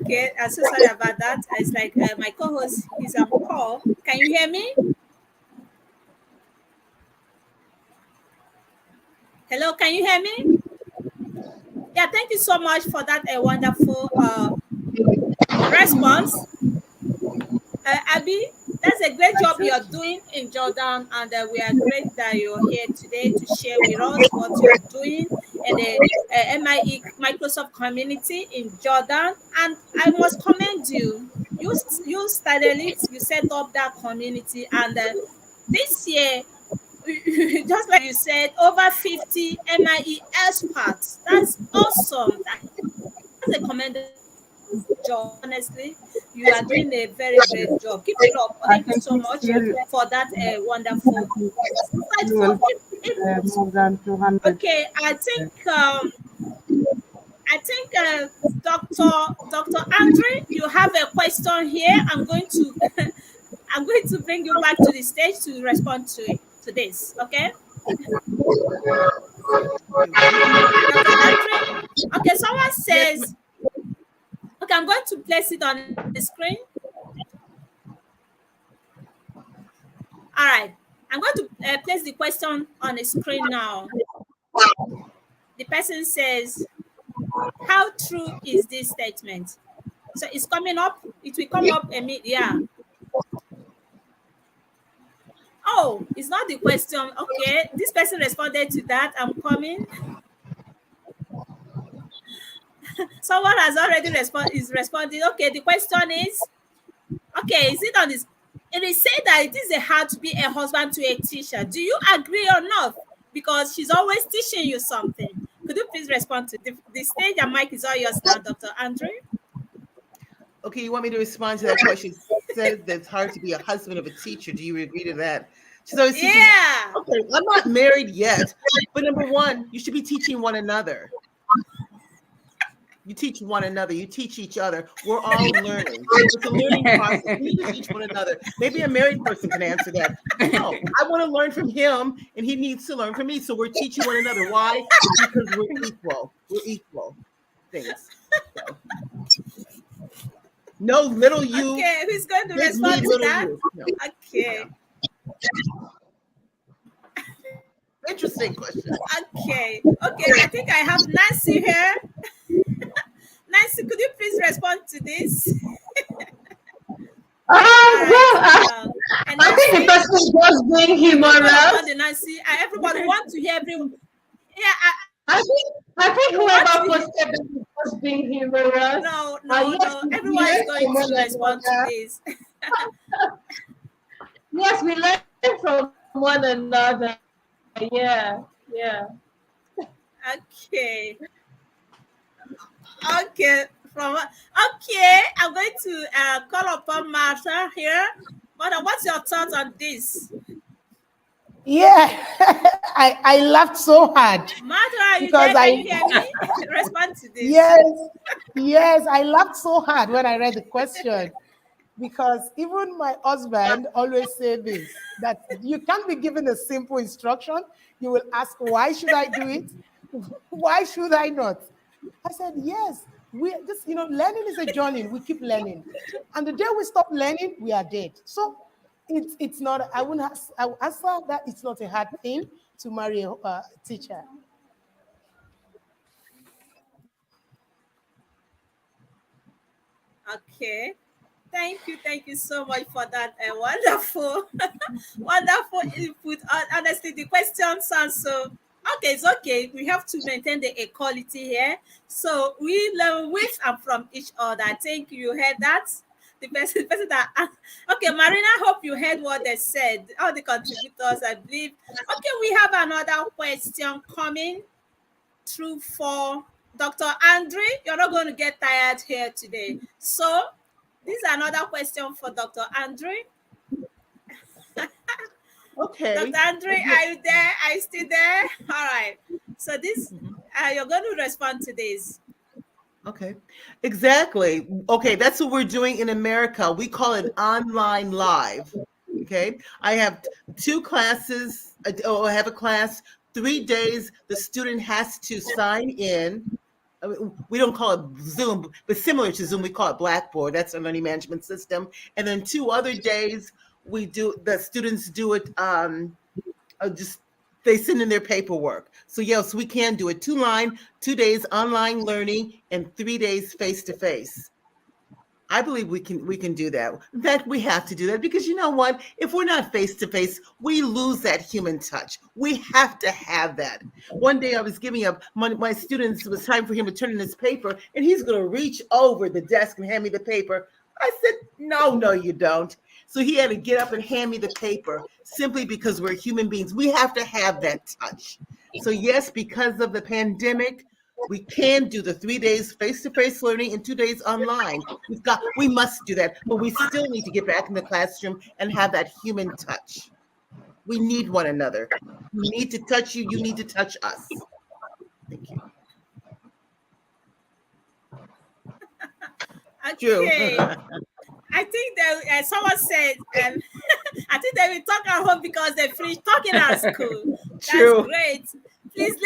okay, I'm so sorry about that. It's like my co-host is on call. Can you hear me? Hello, can you hear me? Yeah, thank you so much for that wonderful response. Abby, that's a great job you're doing in Jordan, and we are great that you're here today to share with us what you're doing in the MIE Microsoft community in Jordan. And I must commend you. You started it, you set up that community, and this year, just like you said, over 50 MIE experts. That's awesome. That's a commendable job. Honestly, you are doing a very great job. Keep it up. I Thank you think so next much year for that wonderful, you will insightful get input. more than 200. Okay, I think Dr. Andre, you have a question here. I'm going to I'm going to bring you back to the stage to respond to it to this. Okay, Dr. Andre. Okay, someone Yes, says. Okay, I'm going to place it on the screen. All right. I'm going to place the question on the screen now. The person says, how true is this statement? So it's coming up. It will come up immediately. Yeah. Oh, it's not the question. Okay. This person responded to that. I'm coming. Someone has already is responding. Okay. The question is, okay, is it on this? It is said that it is hard to be a husband to a teacher. Do you agree or not? Because she's always teaching you something. Could you please respond to the stage and mic is all yours now, Dr. Andre? okay, you want me to respond to that question? Said that it's hard to be a husband of a teacher. Do you agree to that? She's always teaching. Yeah. Okay, I'm not married yet, but number one, you should be teaching one another. You teach one another. You teach each other. We're all learning. It's a learning process. We need to teach one another. Maybe a married person can answer that. No, I want to learn from him, and he needs to learn from me. So we're teaching one another. Why? Because we're equal. We're equal. Things. So. No little you. Okay, who's going to Big respond me, to little that? you. No. Okay. Interesting question. Okay. Okay, I think I have Nancy here. Nancy, could you please respond to this? All right. Well, And I think the Nancy, person is just being okay, call upon humorous. the Nancy. Everybody want to hear everyone. Yeah, I think we want whoever to hear. posted this is just being humorous. No, Yes, no. we Everyone is learn going from to one respond to another. this. Yes, we learn from one another. Yeah, yeah. Okay. Okay. Okay, I'm going to call upon Martha here. Martha, what's your thoughts on this? Yeah, I laughed so hard Martha, are you because there? Can you hear me? Respond to this. yes, I laughed so hard when I read the question because even my husband always say this, that you can't be given a simple instruction. You will ask, why should I do it? Why should I not? I said, yes, we just, learning is a journey. We keep learning. And the day we stop learning, we are dead. So it's not, I will answer that it's not a hard thing to marry a teacher. Okay. Thank you so much for that wonderful, wonderful input. Honestly, the question sounds so Okay, it's okay. We have to maintain the equality here. So we learn with and from each other. I think you heard that. The person that okay, Marina, hope you heard what they said. All the contributors, I believe. Okay, we have another question coming through for Dr. Andre. You're not going to get tired here today. So this is another question for Dr. Andre. Okay. Dr. Andre, are you there? Are you still there? All right. So this, you're going to respond to this. Okay, exactly. Okay, that's what we're doing in America. We call it online live. Okay, I have two classes. I have a class 3 days. The student has to sign in. I mean, we don't call it Zoom, but similar to Zoom, we call it Blackboard. That's a learning management system. And then 2 other days, the students do it. Just they send in their paperwork. So yes, we can do it. 2 days online learning and 3 days face to face. I believe we can do that. In fact, we have to do that because you know what? If we're not face to face, we lose that human touch. We have to have that. One day I was giving up my students. It was time for him to turn in his paper, and he's going to reach over the desk and hand me the paper. I said, no, you don't. So he had to get up and hand me the paper simply because we're human beings. We have to have that touch. So yes, because of the pandemic, we can do the 3 days face-to-face learning and 2 days online. We must do that, but we still need to get back in the classroom and have that human touch. We need one another. We need to touch you. You need to touch us. Thank you. Okay. True. I think that someone said, I think they will talk at home because they finished talking at school. That's True. great. Please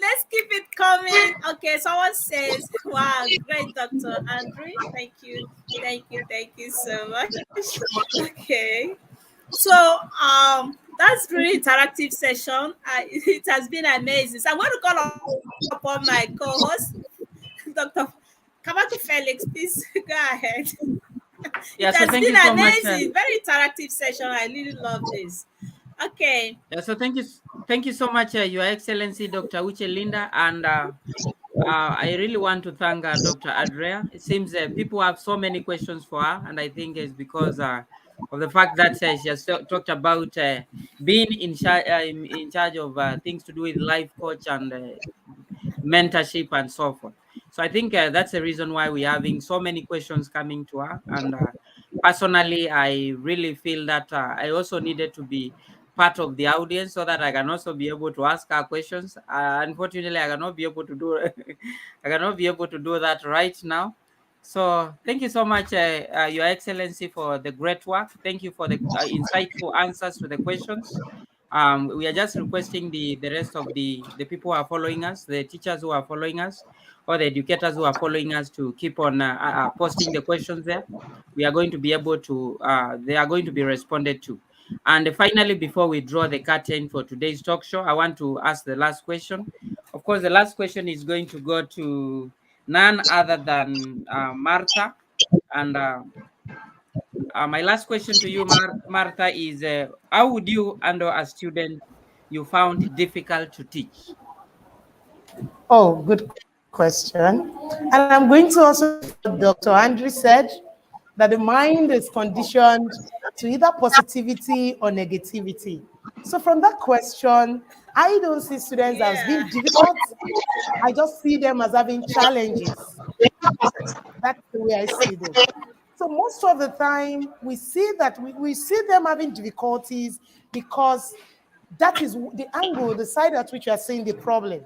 let's keep it coming. Okay, someone says, "Wow, great, Dr. Andre. Thank you so much." Okay, so that's really interactive session. It has been amazing. So I'm going to call upon my co-host, Dr. Kabatu Felix. Please go ahead. Yeah, It so has thank been you so much. amazing. Very interactive session. I really love this. Okay. Yeah, so thank you so much, Your Excellency, Dr. Uche Linda, and I really want to thank Dr. Adrea. It seems people have so many questions for her, and I think it's because of the fact that she has talked about being in charge of things to do with life coach and mentorship and so forth. So I think that's the reason why we're having so many questions coming to her. And personally, I really feel that I also needed to be part of the audience so that I can also be able to ask her questions. Unfortunately, I cannot be able to do I cannot be able to do that right now. So thank you so much, Your Excellency, for the great work. Thank you for the insightful answers to the questions. We are just requesting the rest of the people who are following us, the teachers who are following us, or the educators who are following us to keep on posting the questions there. We are going to be able to, they are going to be responded to. And finally, before we draw the curtain for today's talk show, I want to ask the last question. Of course, the last question is going to go to none other than Martha. And my last question to you, Martha, is how would you handle a student you found it difficult to teach? Oh, good question. And I'm going to also, Dr. Andrew said, that the mind is conditioned to either positivity or negativity. So from that question, I don't see students as being difficult. I just see them as having challenges. That's the way I see them. So most of the time, we see that we see them having difficulties because that is the angle, the side at which you are seeing the problem.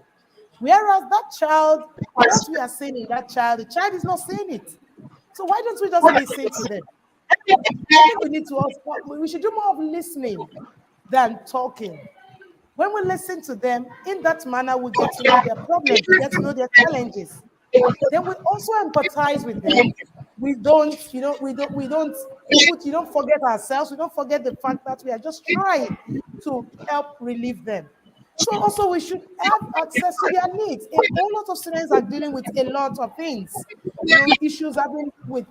Whereas that child, what we are seeing in that child, the child is not seeing it. So why don't we just listen to them? I think we should do more of listening than talking. When we listen to them, in that manner, we get to know their problems, we get to know their challenges. Then we also empathize with them. We don't forget ourselves. We don't forget the fact that we are just trying to help relieve them. So also we should have access to their needs. A whole lot of students are dealing with a lot of things. Issues having with,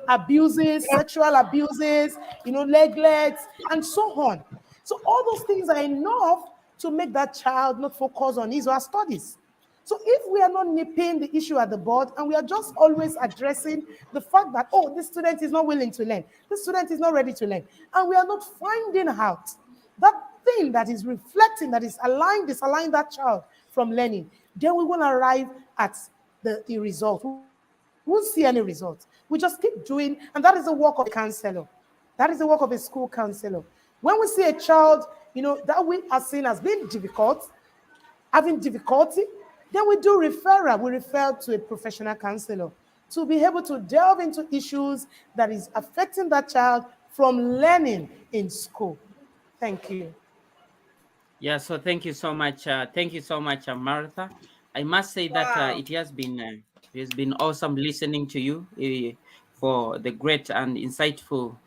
abuses, sexual abuses, neglects, and so on. So all those things are enough to make that child not focus on his or her studies. So if we are not nipping the issue at the bud and we are just always addressing the fact that, oh, this student is not willing to learn, this student is not ready to learn, and we are not finding out that thing that is reflecting, that is aligned, disalign that child from learning, then we won't arrive at the result. We won't see any results. We just keep doing, and that is the work of a counselor. That is the work of a school counselor. When we see a child, that we are seen as being difficult, having difficulty, then we do referral. We refer to a professional counselor to be able to delve into issues that is affecting that child from learning in school. Thank you. Yeah, so thank you so much. Thank you so much, Martha. I must say that Wow. it has been awesome listening to you for the great and insightful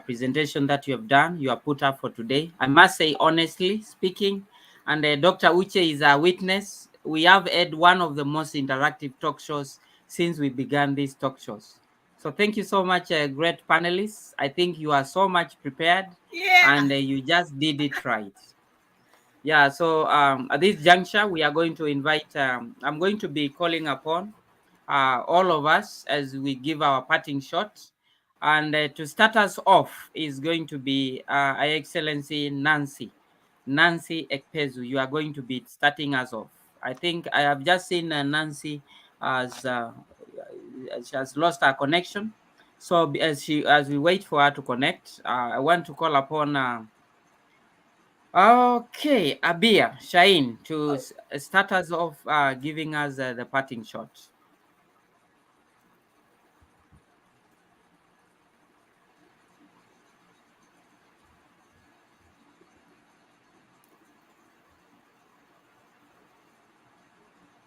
presentation that you have done. You have put up for today. I must say, honestly speaking, and Dr. Uche is a witness. We have had one of the most interactive talk shows since we began these talk shows. So thank you so much, great panelists. I think you are so much prepared, Yeah. and you just did it right. Yeah, so at this juncture, we are going to invite, I'm going to be calling upon all of us as we give our parting shot. And to start us off is going to be Her Excellency Nancy Ekpezu. You are going to be starting us off. I think I have just seen Nancy as she has lost her connection. So as we wait for her to connect, I want to call upon okay, Abia, Shaheen, to start us off, giving us the parting shot.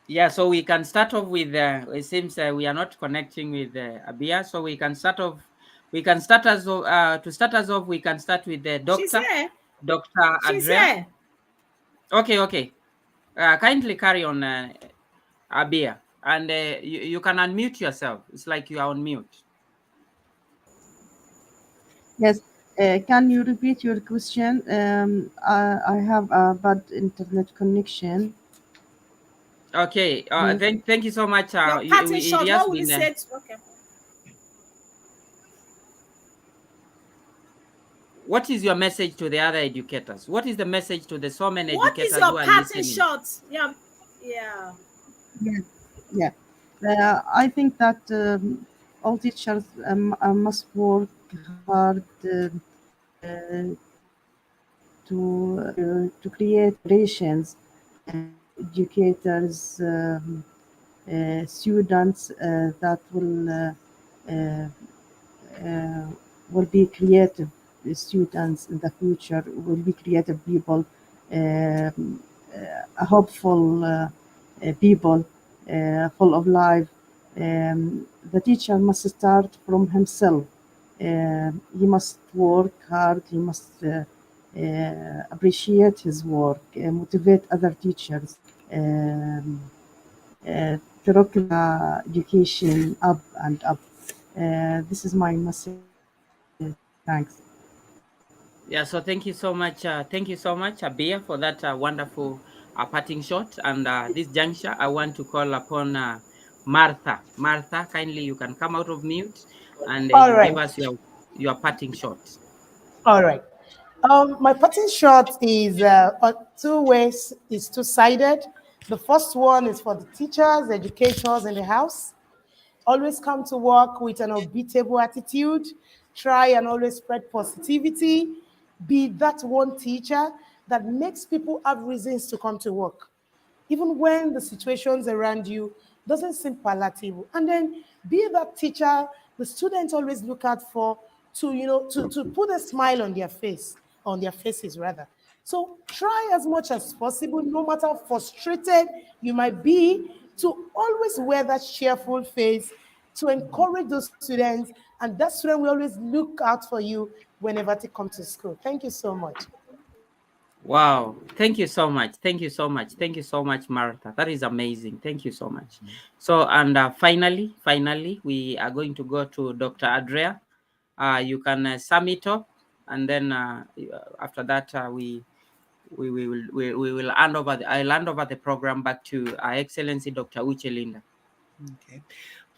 Yeah, so we can start off with. It seems we are not connecting with Abia, so we can start off. We can start us to start us off. We can start with the She's doctor, here. Dr. She's Adrea. here. Okay. Kindly carry on, Abia, and you can unmute yourself. It's like you are on mute. Yes. Can you repeat your question? I have a bad internet connection. Okay. Thank you so much. Your parting It shot, has what would you been. say? Okay. What is your message to the other educators? What is the message to the so many What is educators your who are parting listening? shot? Yeah. Yeah. I think that all teachers must work hard to create relations, educators, students that will be creative students in the future, will be creative people, hopeful people, full of life. The teacher must start from himself. He must work hard. He must appreciate his work, motivate other teachers, to rock the education up and up. This is my message. Thanks. Yeah, so thank you so much. Thank you so much, Abia, for that wonderful parting shot. And this juncture, I want to call upon Martha. Martha, kindly you can come out of mute and All you give right. us your parting shot. All right. My parting shot is two ways, is two-sided. The first one is for the teachers, educators in the house. Always come to work with an unbeatable attitude. Try and always spread positivity. Be that one teacher that makes people have reasons to come to work, even when the situations around you doesn't seem palatable. And then be that teacher the students always look out for, to put a smile on their face, on their faces rather. So try as much as possible, no matter how frustrated you might be, to always wear that cheerful face to encourage those students, and that student will always look out for you whenever they come to school. Thank you so much. Wow. Thank you so much. Thank you so much. Thank you so much, Martha. That is amazing. Thank you so much. So, and finally, we are going to go to Dr. Adrea. You can sum it up, and then after that, we will hand over. I'll hand over the program back to Her Excellency Dr. Uche Linda. Okay.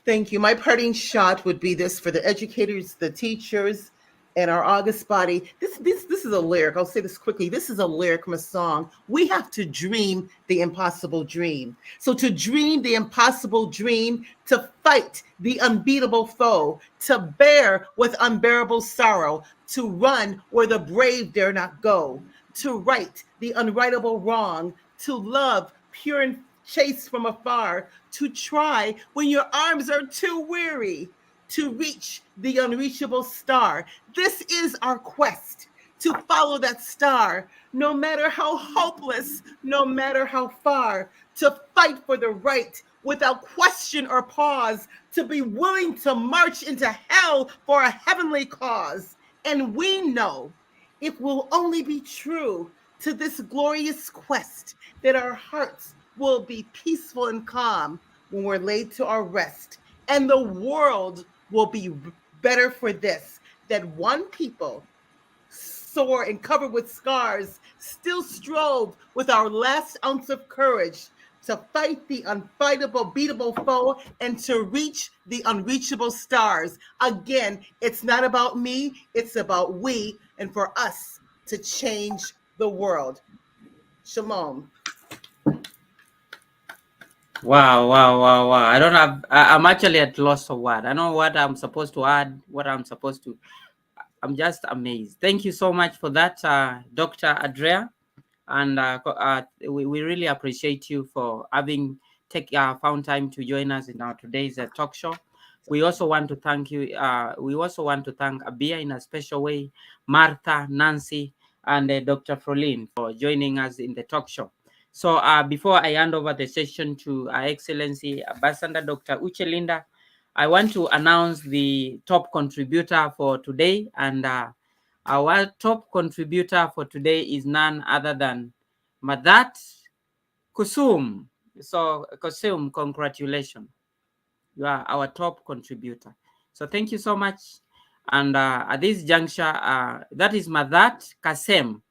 Thank you. My parting shot would be this for the educators, the teachers, and our August body. This is a lyric. I'll say this quickly. This is a lyric from a song. We have to dream the impossible dream. So to dream the impossible dream, to fight the unbeatable foe, to bear with unbearable sorrow, to run where the brave dare not go, to right the unrightable wrong, to love pure and chase from afar, to try when your arms are too weary, to reach the unreachable star. This is our quest, to follow that star, no matter how hopeless, no matter how far, to fight for the right without question or pause, to be willing to march into hell for a heavenly cause. And we know it will only be true to this glorious quest that our hearts will be peaceful and calm when we're laid to our rest. And the world will be better for this, that one people, sore and covered with scars, still strove with our last ounce of courage to fight the unfightable, beatable foe and to reach the unreachable stars. Again, it's not about me, it's about we, and for us to change the world. Shalom. Wow. I don't have. I'm actually at loss of word. I don't know what I'm supposed to add. What I'm supposed to. I'm just amazed. Thank you so much for that, Dr. Adrea, and we really appreciate you for having found time to join us in our today's talk show. We also want to thank you. We also want to thank Abia in a special way, Martha, Nancy, and Dr. Frolin for joining us in the talk show. So before I hand over the session to Her Excellency Ambassador Dr. Uche Linda, I want to announce the top contributor for today. And our top contributor for today is none other than Madat Kusum. So Kusum, congratulations. You are our top contributor. So thank you so much. And at this juncture, that is Madat Kasem.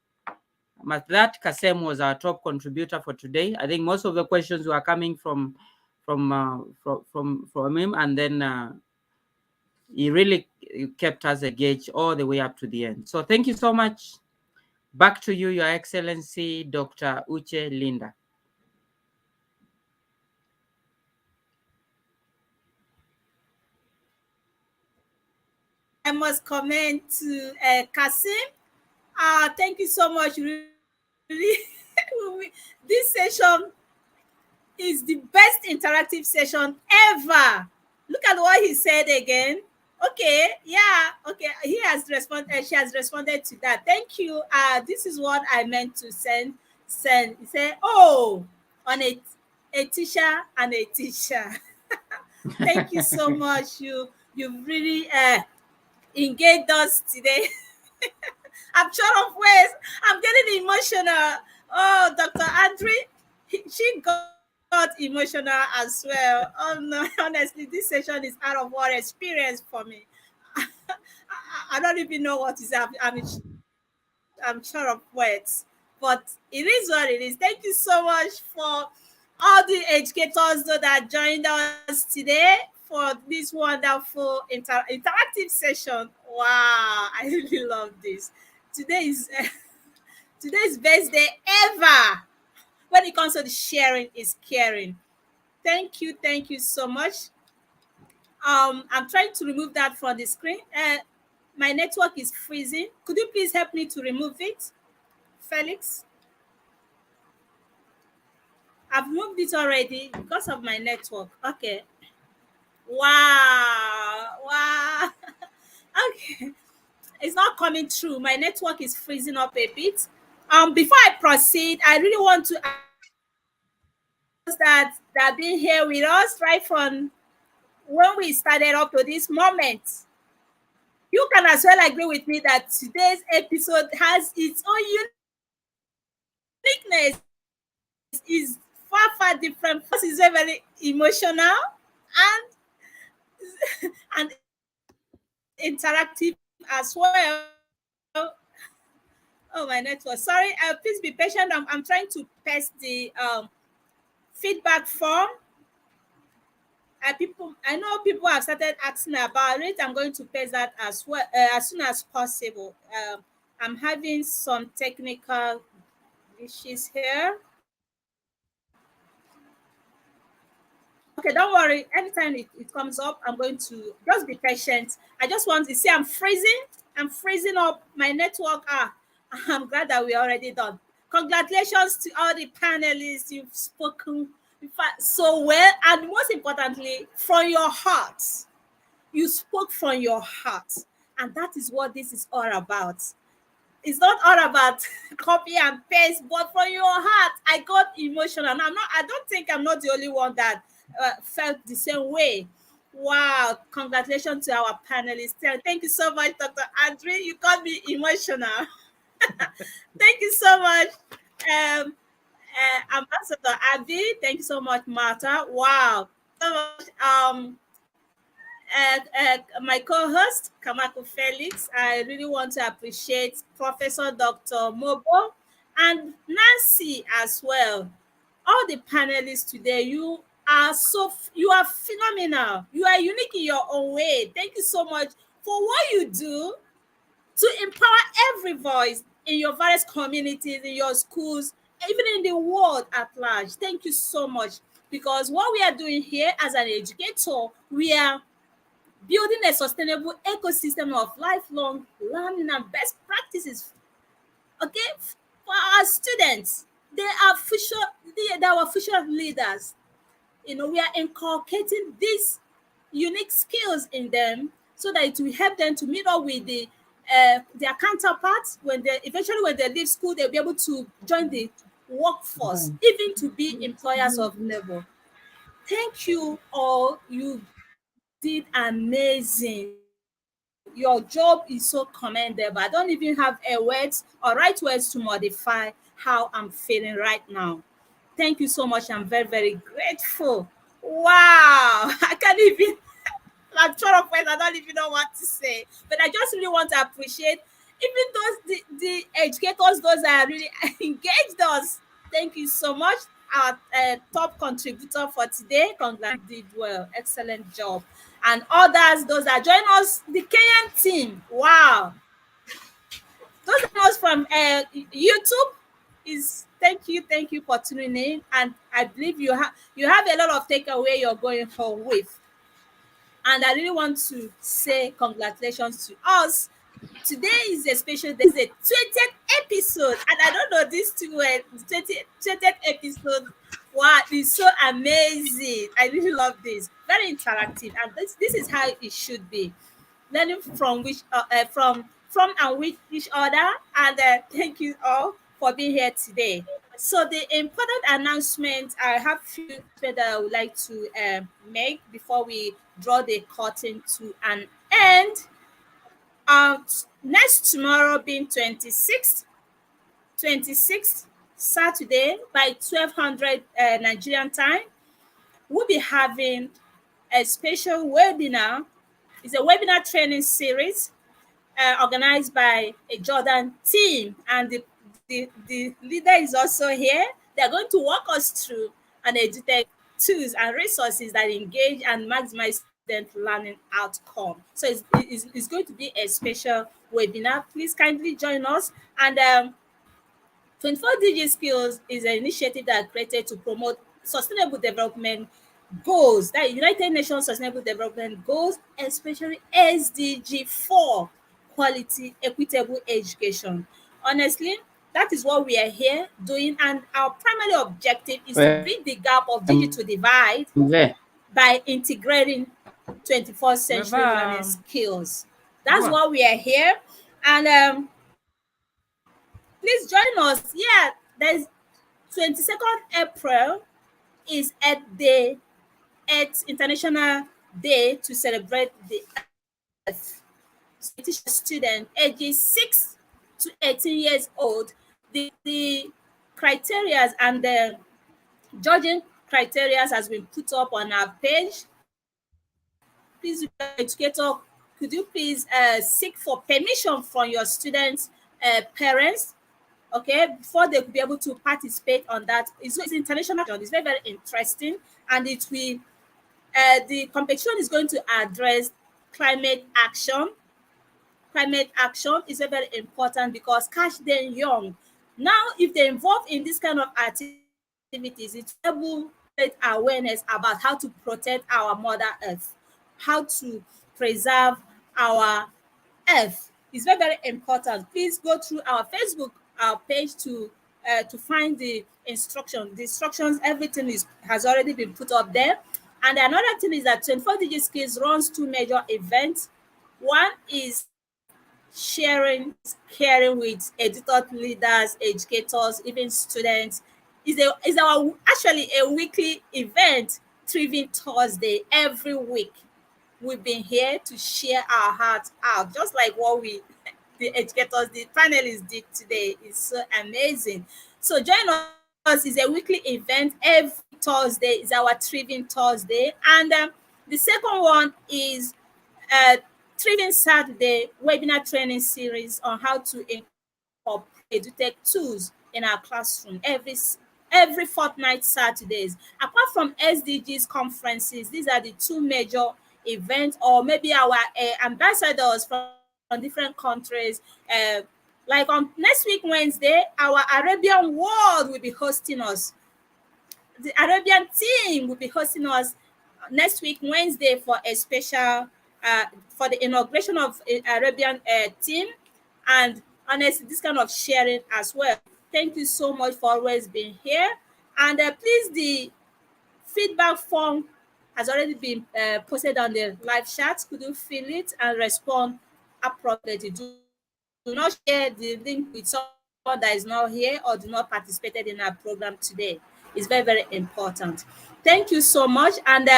Madat Kasem was our top contributor for today. I think most of the questions were coming from him, and then he really kept us engaged all the way up to the end. So thank you so much. Back to you, Your Excellency, Dr. Uche Linda. I must comment to Kasim. Thank you so much. Really, this session is the best interactive session ever. Look at what he said again. Okay, yeah, okay. He has responded. She has responded to that. Thank you. This is what I meant to send. He said, "Oh, on a teacher and a teacher." Thank you so much. You've really engaged us today. I'm short of words. I'm getting emotional. Oh, Dr. Andre, she got emotional as well. Oh no, honestly, this session is out of what experience for me. I don't even know what is happening. I'm short of words, but it is what it is. Thank you so much for all the educators that joined us today for this wonderful interactive session. Wow, I really love this. Today is today's best day ever. When it comes to the sharing is caring. Thank you so much. I'm trying to remove that from the screen. My network is freezing. Could you please help me to remove it, Felix? I've moved it already because of my network. Okay. Wow. Okay. It's not coming through. My network is freezing up a bit. Before I proceed, I really want to ask that have been here with us right from when we started up to this moment. You can as well agree with me that today's episode has its own uniqueness. Is far different. First, is very emotional and interactive as well. Oh, my network. Sorry, please be patient. I'm trying to paste the feedback form. I know people have started asking about it. I'm going to paste that as well as soon as possible. I'm having some technical issues here. Okay, don't worry. Anytime it comes up, I'm going to just be patient. I just want to see I'm freezing. I'm freezing up my network. I'm glad that we're already done. Congratulations to all the panelists. You've spoken in fact so well, and most importantly, from your heart. You spoke from your heart, and that is what this is all about. It's not all about copy and paste, but from your heart. I got emotional, and I don't think I'm not the only one that felt the same way. Wow, congratulations to our panelists. Thank you so much, Dr. Andre. You got me emotional. Thank you so much, Ambassador Abby. Thank you so much, Martha. Wow, so much. My co-host, Kamako Felix. I really want to appreciate Professor Dr. Mobo and Nancy as well. All the panelists today, you are phenomenal. You are unique in your own way. Thank you so much for what you do to empower every voice in your various communities, in your schools, even in the world at large. Thank you so much, because what we are doing here as an educator, we are building a sustainable ecosystem of lifelong learning and best practices. Okay, for our students, they are our future leaders. We are inculcating these unique skills in them so that it will help them to meet up with their counterparts when they leave school. They'll be able to join the workforce, even to be employers of labor. Thank you all. You did amazing. Your job is so commendable. I don't even have a words or right words to modify how I'm feeling right now. Thank you so much. I'm very, very grateful. Wow. I can't even, I'm short of words. I don't even know what to say. But I just really want to appreciate even the educators, those that really engaged us. Thank you so much. Our top contributor for today, congrats, did well. Excellent job. And others, those that join us, the Kenyan team. Wow. Those of us from YouTube thank you for tuning in. And I believe you have a lot of takeaway you're going home with. And I really want to say congratulations to us. Today is a special day. It's a 20th episode. And I don't know, these two were 20th episode. Wow, it's so amazing. I really love this. Very interactive. And this is how it should be. Learning from and with each other. And thank you all for being here today. So the important announcement, I have few that I would like to make before we draw the curtain to an end. Next tomorrow being 26th Saturday by 1200 Nigerian time, we'll be having a special webinar. It's a webinar training series organized by a Jordan team, and the leader is also here. They're going to walk us through and educate tools and resources that engage and maximize student learning outcome. So it's going to be a special webinar. Please kindly join us. And 24 DG Skills is an initiative that created to promote sustainable development goals, that United Nations Sustainable Development Goals, especially SDG 4, quality, equitable education. Honestly, that is what we are here doing, and our primary objective is to bridge the gap of digital divide by integrating 21st century learning skills. That's what we are here. And please join us. Yeah, there's 22nd April is at the International Day to celebrate the Earth. So teach students ages 6 to 18 years old the criteria and the judging criteria has been put up on our page. Please, educator, could you please seek for permission from your students' parents okay, before they could be able to participate on that. It's international. It's very, very interesting, and it will the competition is going to address climate action. Climate action is very, very important because catch them young. Now, if they involve in this kind of activities, it will able create awareness about how to protect our Mother Earth, how to preserve our Earth. Is very, very important. Please go through our Facebook page to find the instruction. The instructions, everything has already been put up there. And another thing is that 24 Digit Skills runs two major events. One is caring with editor leaders, educators, even students. Is our actually a weekly event, Thriving Thursday, every week. We've been here to share our hearts out, just like what the educators, the panelists did today. It's so amazing. So join us. It's a weekly event. Every Thursday is our Thriving Thursday. And the second one is uh, Thriving Saturday webinar training series on how to incorporate EduTech tools in our classroom every fortnight Saturdays. Apart from SDGs conferences, these are the two major events, or maybe our ambassadors from different countries. Like on next week Wednesday, our Arabian world will be hosting us. The Arabian team will be hosting us next week Wednesday for a special for the inauguration of Arabian team, and honestly this kind of sharing as well. Thank you so much for always being here, and please, the feedback form has already been posted on the live chat. Could you fill it and respond appropriately? Do not share the link with someone that is not here or do not participated in our program today. It's very, very important. Thank you so much. And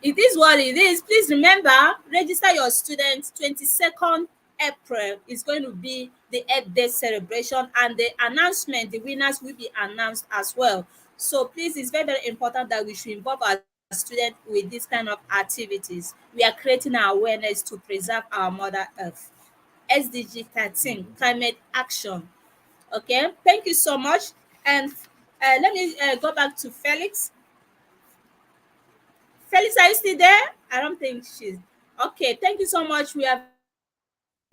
it is what it is. Please remember, register your students. 22nd April is going to be the Earth Day celebration, and the announcement, the winners will be announced as well. So please, it's very, very important that we should involve our students with this kind of activities. We are creating our awareness to preserve our Mother Earth. SDG 13, climate action. Okay, thank you so much. And let me go back to Felix. Felix, are you still there? I don't think she's okay. Thank you so much. We are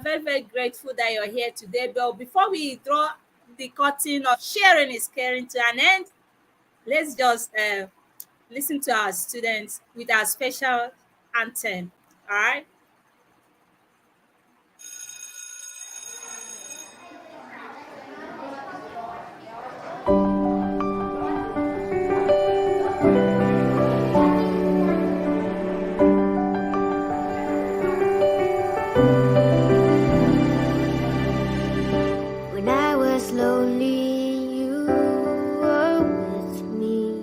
very, very grateful that you're here today. But before we draw the curtain of sharing is caring to an end, let's just listen to our students with our special anthem. All right. When I was lonely, you were with me.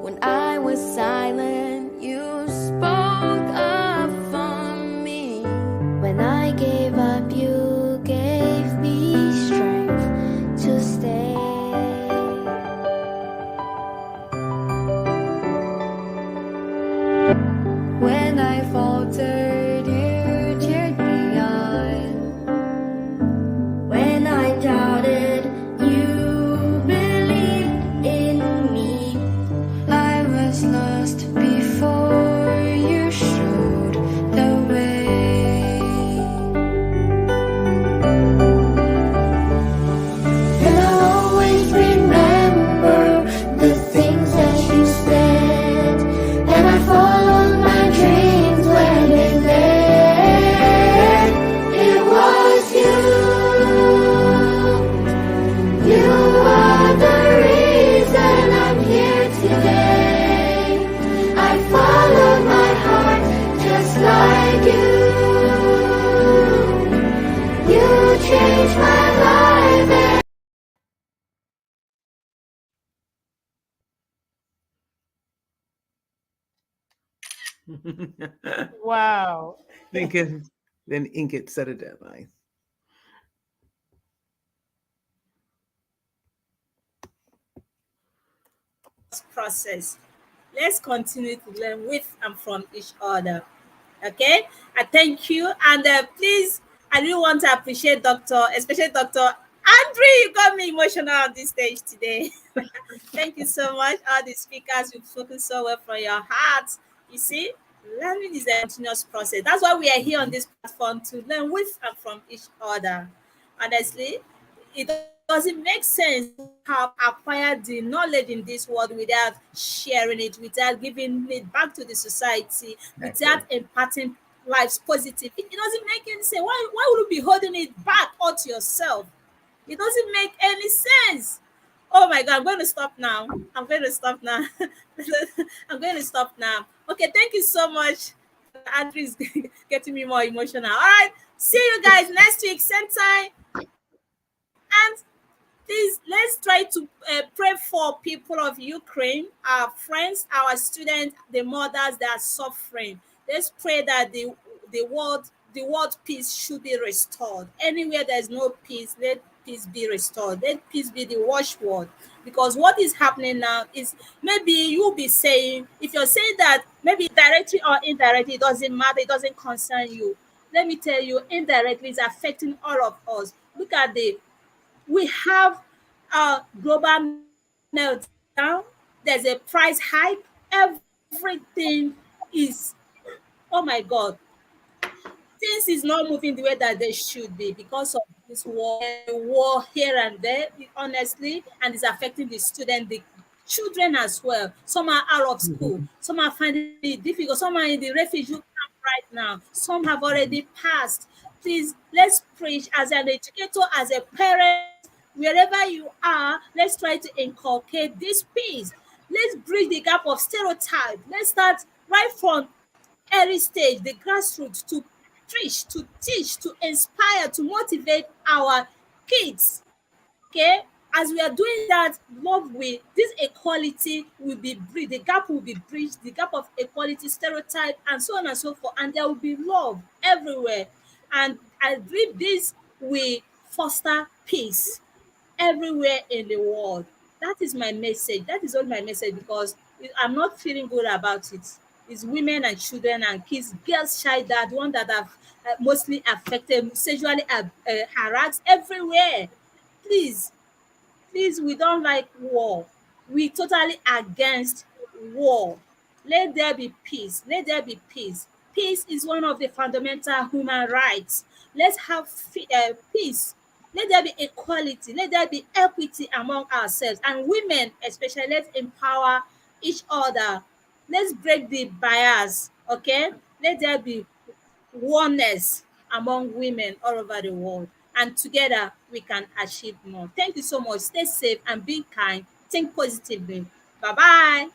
When I was silent, you spoke up for me. When I gave up, you gave me strength to stay. When I faltered, you cheered me on. When I doubted, you believed in me. I was lost before you showed the way. And I'll always remember the things that you said. And I followed my dreams where they led. It was you. You are the reason I'm here today. I followed my heart just like you. You changed my life. Wow. Then Inkit set a deadline. Process. Let's continue to learn with and from each other. Okay, I thank you, and please I really want to appreciate Doctor, especially Doctor Andre. You got me emotional on this stage today. Thank you so much. All the speakers, you've spoken so well from your hearts. You see, learning is a continuous process. That's why we are here on this platform to learn with and from each other. Honestly, it doesn't make sense to have acquired the knowledge in this world without sharing it, without giving it back to the society, without imparting lives positive. It doesn't make any sense. Why would you be holding it back all to yourself? It doesn't make any sense. Oh my God, I'm going to stop now. I'm going to stop now. I'm going to stop now. Okay, thank you so much. Andrew is getting me more emotional. All right, see you guys next week, same time. And please, let's try to pray for people of Ukraine, our friends, our students, the mothers that are suffering. Let's pray that the world peace should be restored. Anywhere there's no peace, let peace be restored. Let peace be the watchword. Because what is happening now is, maybe you'll be saying, if you're saying that maybe directly or indirectly, it doesn't matter, it doesn't concern you. Let me tell you, indirectly, it's affecting all of us. Look at we have a global meltdown. There's a price hike. Everything is, oh my God, things is not moving the way that they should be because of this war here and there, honestly, and it's affecting the student, the children as well. Some are out of school, some are finding it difficult, some are in the refugee camp right now, some have already passed. Please, let's preach as an educator, as a parent, wherever you are. Let's try to inculcate this peace. Let's bridge the gap of stereotype. Let's start right from early stage, the grassroots, to preach, to teach, to inspire, to motivate our kids. Okay, as we are doing that, love will, this equality will be bridged, the gap will be bridged, the gap of equality, stereotype, and so on and so forth, and there will be love everywhere. And I believe this will foster peace everywhere in the world. That is my message. That is all my message, because I'm not feeling good about it. It's women and children and kids, girls, child, that one that have mostly affected, sexually harassed everywhere. Please, please, we don't like war. We totally against war. Let there be peace. Let there be peace. Peace is one of the fundamental human rights. Let's have peace. Let there be equality. Let there be equity among ourselves. And women, especially, let's empower each other. Let's break the bias, okay? Let there be oneness among women all over the world. And together we can achieve more. Thank you so much. Stay safe and be kind. Think positively. Bye bye.